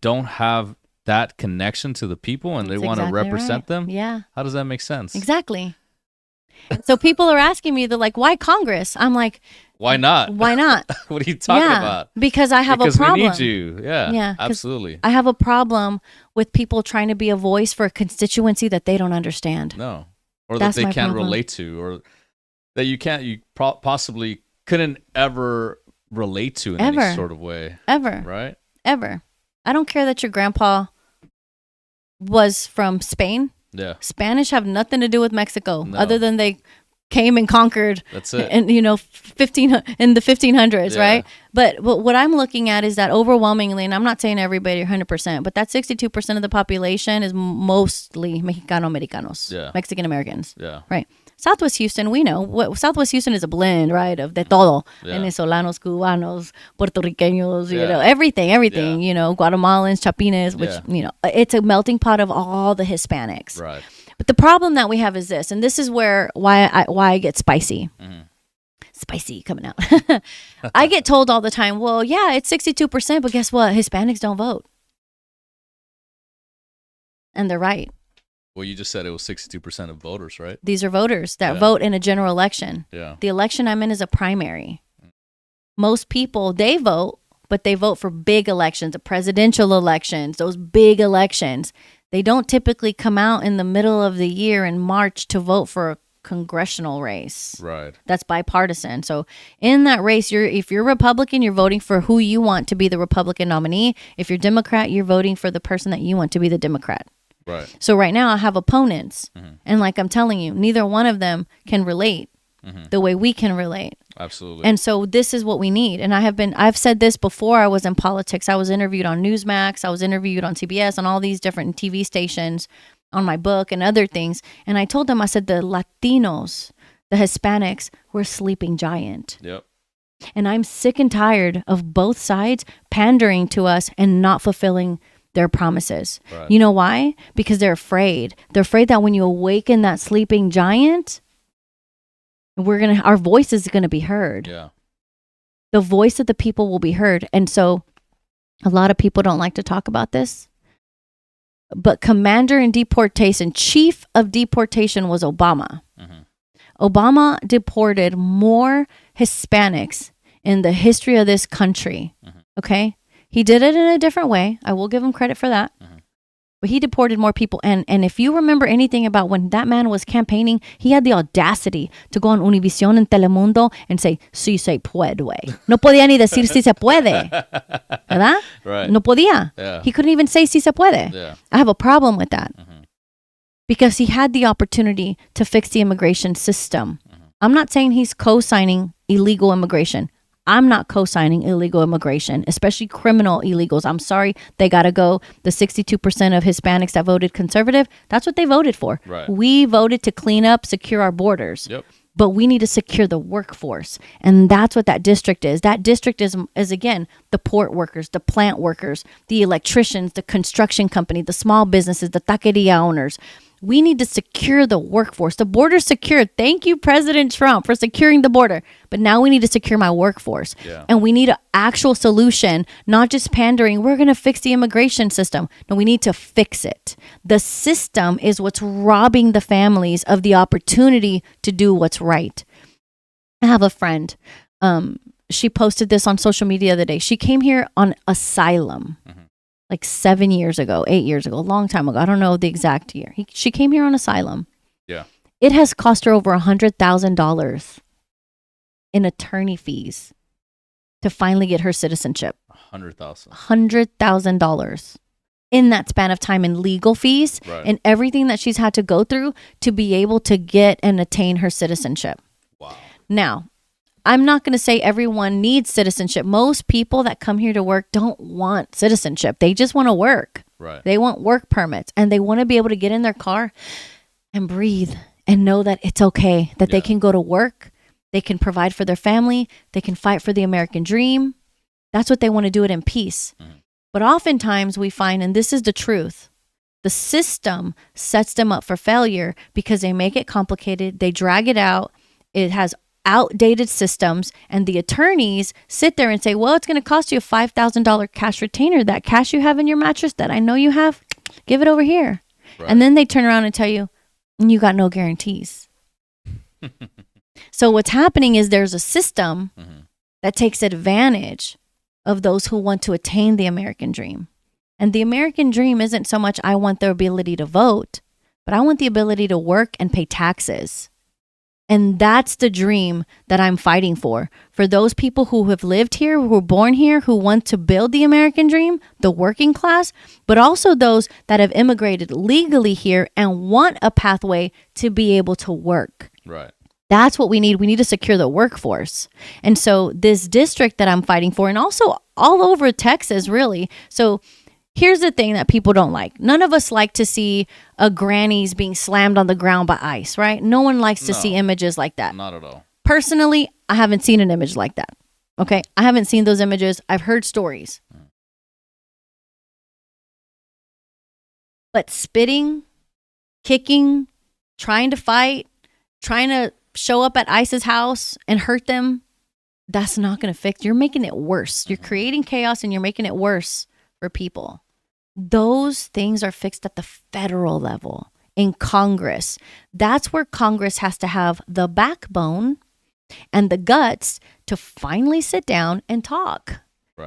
don't have that connection to the people and they want to represent them? Yeah. How does that make sense? Exactly. So people are asking me, they're like, why Congress? I'm like, why not? Why not? What are you talking about? Because I have a problem. Because we need you. Yeah, absolutely. I have a problem with people trying to be a voice for a constituency that they don't understand. No. Or that they can't relate to, or that you possibly couldn't ever relate to in any sort of way. Ever. Right? Ever. I don't care that your grandpa was from Spain. Yeah. Spanish have nothing to do with Mexico No. other than they came and conquered. That's it. And in the 1500s, right? But what I'm looking at is that overwhelmingly, and I'm not saying everybody 100%, but that 62% of the population is mostly Mexicano-Americanos, Mexican Americans. Yeah. Right. Southwest Houston, we know. Southwest Houston is a blend, right, of de todo. Venezolanos, Cubanos, Puertorriqueños, you know, everything, you know, Guatemalans, Chapines, which, you know, it's a melting pot of all the Hispanics. Right. But the problem that we have is this, and this is why I get spicy. Mm-hmm. Spicy coming out. I get told all the time, well, yeah, it's 62%, but guess what? Hispanics don't vote. And they're right. Well, you just said it was 62% of voters, right? These are voters that vote in a general election. Yeah. The election I'm in is a primary. Most people, they vote, but they vote for big elections, the presidential elections, those big elections. They don't typically come out in the middle of the year in March to vote for a congressional race. Right. That's bipartisan. So in that race, if you're Republican, you're voting for who you want to be the Republican nominee. If you're Democrat, you're voting for the person that you want to be the Democrat. Right. So right now I have opponents. Mm-hmm. And like I'm telling you, neither one of them can relate the way we can relate. Absolutely. And so this is what we need. And I've said this before I was in politics. I was interviewed on Newsmax. I was interviewed on CBS, on all these different TV stations, on my book and other things. And I told them, I said, the Latinos, the Hispanics, we're a sleeping giant. Yep. And I'm sick and tired of both sides pandering to us and not fulfilling their promises. Right. You know why? Because they're afraid. They're afraid that when you awaken that sleeping giant, our voice is going to be heard. Yeah. The voice of the people will be heard. And so a lot of people don't like to talk about this. But commander in deportation, chief of deportation was Obama. Mm-hmm. Obama deported more Hispanics in the history of this country. Mm-hmm. Okay? He did it in a different way. I will give him credit for that. Mm-hmm. But he deported more people. And if you remember anything about when that man was campaigning, he had the audacity to go on Univision and Telemundo and say, sí se puede. No podía ni decir sí se puede. ¿Verdad? Right. No podía. Yeah. He couldn't even say sí se puede. Yeah. I have a problem with that. Mm-hmm. Because he had the opportunity to fix the immigration system. Mm-hmm. I'm not saying he's co-signing illegal immigration. I'm not co-signing illegal immigration, especially criminal illegals. I'm sorry, they got to go. The 62% of Hispanics that voted conservative, that's what they voted for. Right. We voted to clean up, secure our borders. Yep. But we need to secure the workforce. And that's what that district is. That district is again, the port workers, the plant workers, the electricians, the construction company, the small businesses, the taqueria owners. We need to secure the workforce. The border's secured. Thank you, President Trump, for securing the border. But now we need to secure my workforce. Yeah. And we need an actual solution, not just pandering. We're going to fix the immigration system. No, we need to fix it. The system is what's robbing the families of the opportunity to do what's right. I have a friend. She posted this on social media the other day. She came here on asylum. Mm-hmm. Like 7 years ago, 8 years ago, a long time ago. I don't know the exact year. She came here on asylum. Yeah. It has cost her over $100,000 in attorney fees to finally get her citizenship. $100,000 in that span of time in legal fees and everything that she's had to go through to be able to get and attain her citizenship. Wow. Now, I'm not going to say everyone needs citizenship. Most people that come here to work don't want citizenship. They just want to work. Right. They want work permits and they want to be able to get in their car and breathe and know that it's okay, that they can go to work. They can provide for their family. They can fight for the American dream. That's what they want to do it in peace. Mm-hmm. But oftentimes we find, and this is the truth, the system sets them up for failure because they make it complicated. They drag it out. It has outdated systems, and the attorneys sit there and say, well, it's going to cost you a $5,000 cash retainer. That cash you have in your mattress that I know you have, give it over here. Right. And then they turn around and tell you, you got no guarantees. So what's happening is there's a system that takes advantage of those who want to attain the American dream. And the American dream isn't so much I want the ability to vote, but I want the ability to work and pay taxes. And that's the dream that I'm fighting for those people who have lived here, who were born here, who want to build the American dream, the working class, but also those that have immigrated legally here and want a pathway to be able to work. Right. That's what we need. We need to secure the workforce. And so this district that I'm fighting for, and also all over Texas, really. So here's the thing that people don't like. None of us like to see a grannies being slammed on the ground by ice, right? No one likes to see images like that. Not at all. Personally, I haven't seen an image like that. Okay? I haven't seen those images. I've heard stories. But spitting, kicking, trying to fight, trying to show up at ICE's house and hurt them, that's not going to fix. You're making it worse. You're creating chaos and you're making it worse for people. Those things are fixed at the federal level in Congress. That's where Congress has to have the backbone and the guts to finally sit down and talk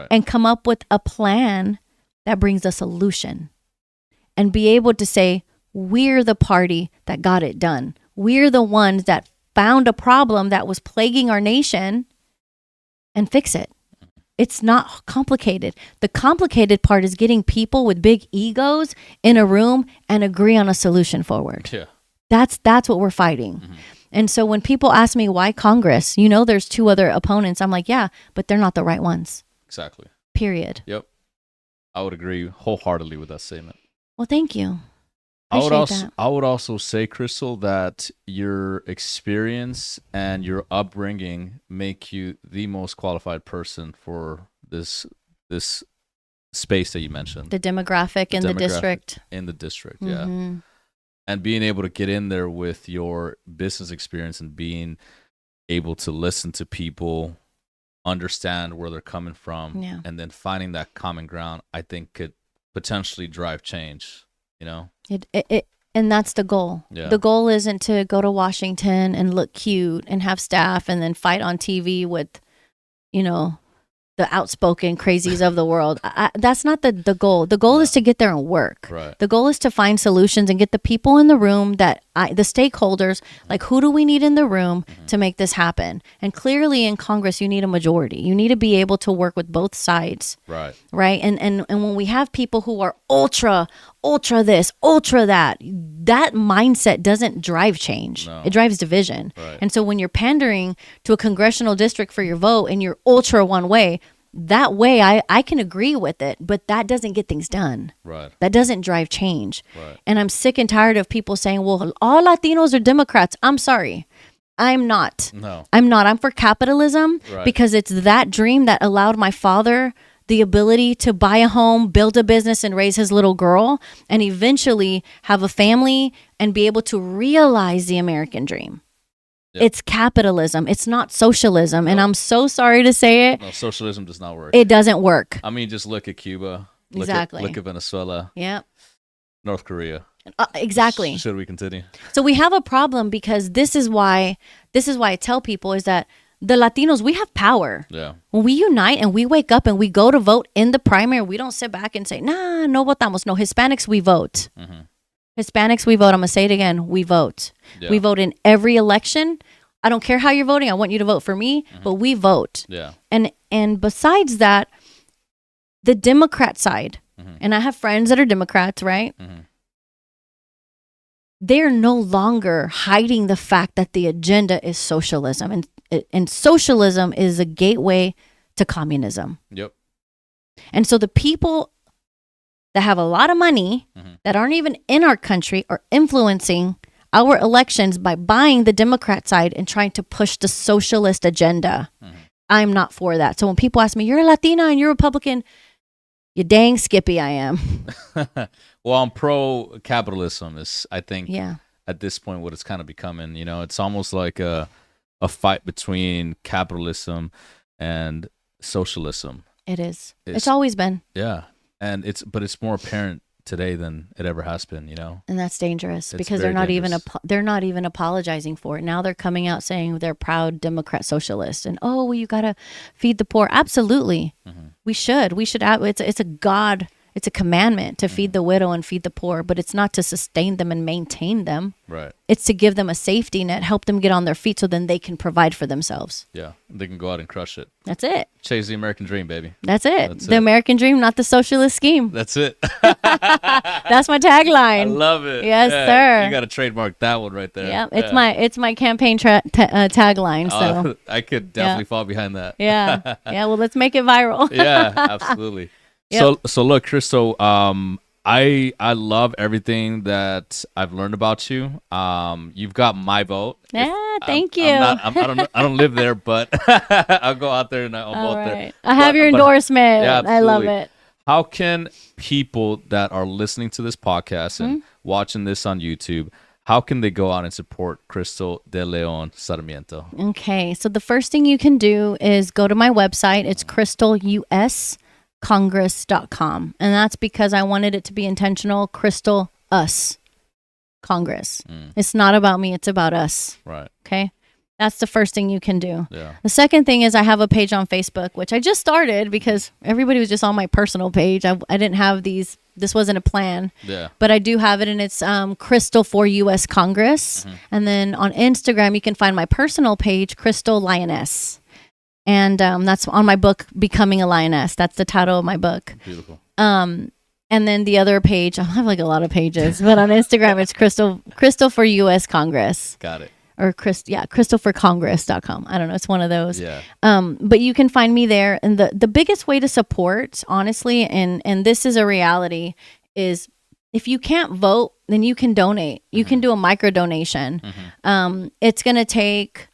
and come up with a plan that brings a solution and be able to say, we're the party that got it done. We're the ones that found a problem that was plaguing our nation and fix it. It's not complicated. The complicated part is getting people with big egos in a room and agree on a solution forward. Yeah. That's what we're fighting. And so when people ask me why Congress, there's two other opponents. I'm like, yeah, but they're not the right ones. Exactly. Period. Yep. I would agree wholeheartedly with that statement. Well, thank you. I would also say, Crystal, that your experience and your upbringing make you the most qualified person for this space that you mentioned. The demographic in the district. In the district, yeah. And being able to get in there with your business experience and being able to listen to people, understand where they're coming from, and then finding that common ground, I think could potentially drive change. And that's the goal. Yeah. The goal isn't to go to Washington and look cute and have staff and then fight on TV with, the outspoken crazies of the world. That's not the goal. The goal is to get there and work. Right. The goal is to find solutions and get the people in the room the stakeholders, like who do we need in the room to make this happen? And clearly in Congress, you need a majority. You need to be able to work with both sides. Right. Right. And when we have people who are ultra this, ultra that mindset doesn't drive change. No. It drives division. Right. And so when you're pandering to a congressional district for your vote and you're ultra one way, that way I can agree with it, but that doesn't get things done. Right. That doesn't drive change. Right. And I'm sick and tired of people saying, well, all Latinos are Democrats. I'm sorry. I'm not. No. I'm not. I'm for capitalism because it's that dream that allowed my father the ability to buy a home, build a business, and raise his little girl, and eventually have a family and be able to realize the American dream. Yep. It's capitalism. It's not socialism. Nope. And I'm so sorry to say it. No, socialism does not work. It doesn't work. I mean, just look at Cuba. Exactly. Look at Venezuela. Yep. North Korea. Exactly. Should we continue? So we have a problem because this is why I tell people is that the Latinos, we have power. Yeah. When we unite and we wake up and we go to vote in the primary, we don't sit back and say, nah, no votamos. No, Hispanics, we vote. Mm-hmm. Hispanics, we vote. I'm going to say it again. We vote. Yeah. We vote in every election. I don't care how you're voting. I want you to vote for me, but we vote. Yeah. And besides that, the Democrat side, and I have friends that are Democrats, right? They're no longer hiding the fact that the agenda is socialism. And socialism is a gateway to communism. Yep. And so the people that have a lot of money that aren't even in our country are influencing our elections by buying the Democrat side and trying to push the socialist agenda. I'm not for that. So when people ask me, you're a Latina and you're Republican, you dang Skippy, I am. Well, I'm pro-capitalism is, I think, at this point, what it's kind of becoming. It's almost like a fight between capitalism and socialism. It is. It's always been. Yeah. And it's more apparent today than it ever has been, And that's dangerous because they're not even apologizing for it. Now they're coming out saying they're proud Democrat socialists and you got to feed the poor. Absolutely. We should. It's it's a commandment to feed the widow and feed the poor, but it's not to sustain them and maintain them. Right. It's to give them a safety net, help them get on their feet so then they can provide for themselves. Yeah. They can go out and crush it. That's it. Chase the American dream, baby. That's it. The American dream, not the socialist scheme. That's it. That's my tagline. I love it. Yes, sir. You got to trademark that one right there. Yeah, it's my campaign tagline. So I could definitely fall behind that. Yeah. Well, let's make it viral. Yeah, absolutely. Yep. So look, Crystal, I love everything that I've learned about you. You've got my vote. Yeah, thank you. I don't live there, but I'll go out there and I'll vote there. I have your endorsement. Yeah, I love it. How can people that are listening to this podcast and watching this on YouTube, how can they go out and support Crystal de León Sarmiento? Okay, so the first thing you can do is go to my website. It's crystaluscongress.com. And that's because I wanted it to be intentional. Crystal Us Congress. It's not about me, it's about us. Right. Okay. That's the first thing you can do. Yeah. The second thing is I have a page on Facebook, which I just started because everybody was just on my personal page. I didn't have these. This wasn't a plan. Yeah. But I do have it, and it's Crystal for U.S. Congress. And then on Instagram, you can find my personal page, Crystal Lioness. And that's on my book, Becoming a Lioness. That's the title of my book. Beautiful. And then the other page, I have like a lot of pages, but on Instagram, it's Crystal for U.S. Congress. Got it. Or crystalforcongress.com. I don't know. It's one of those. Yeah. But you can find me there. And the biggest way to support, honestly, and this is a reality, is if you can't vote, then you can donate. You can do a micro donation. It's going to take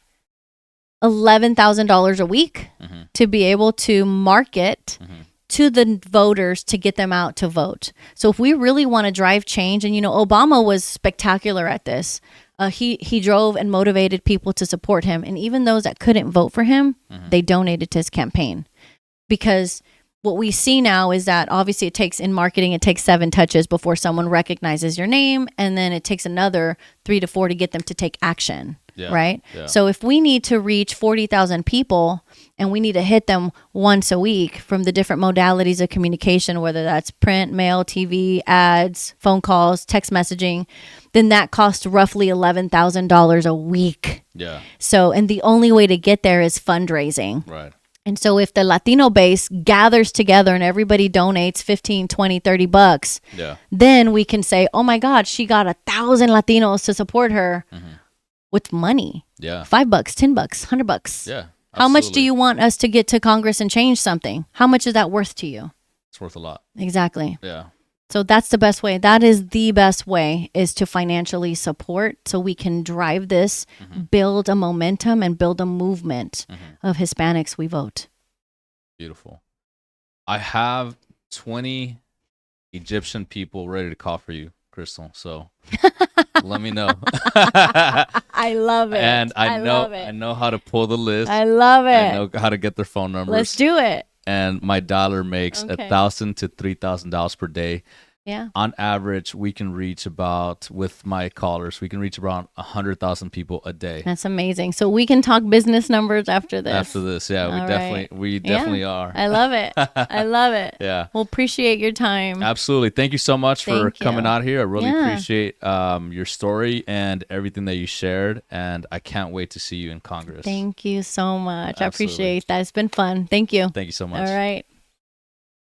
$11,000 a week to be able to market to the voters to get them out to vote. So if we really want to drive change, and Obama was spectacular at this. He drove and motivated people to support him. And even those that couldn't vote for him, they donated to his campaign. Because what we see now is that obviously in marketing, it takes 7 touches before someone recognizes your name. And then it takes another 3 to 4 to get them to take action. Yeah, right? Yeah. So if we need to reach 40,000 people and we need to hit them once a week from the different modalities of communication, whether that's print, mail, TV, ads, phone calls, text messaging, then that costs roughly $11,000 a week. Yeah. So, and the only way to get there is fundraising. Right. And so if the Latino base gathers together and everybody donates 15, 20, 30 bucks, then we can say, oh my God, she got 1,000 Latinos to support her. With money. Yeah. $5, $10, $100. Yeah. Absolutely. How much do you want us to get to Congress and change something? How much is that worth to you? It's worth a lot. Exactly. Yeah. So that's the best way. That is the best way, is to financially support so we can drive this, build a momentum, and build a movement of Hispanics we vote. Beautiful. I have 20 Egyptian people ready to call for you, Crystal. So let me know. I love it. And I know how to pull the list. I love it. I know how to get their phone numbers. Let's do it. And my dollar makes $1,000 to $3,000 per day. Yeah. On average, we can reach with my callers, we can reach around 100,000 people a day. That's amazing. So we can talk business numbers after this. After this, yeah, we definitely are. I love it. I love it. Yeah. We'll appreciate your time. Absolutely. Thank you so much for coming out here. I really appreciate your story and everything that you shared, and I can't wait to see you in Congress. Thank you so much. Absolutely. I appreciate that. It's been fun. Thank you. Thank you so much. All right.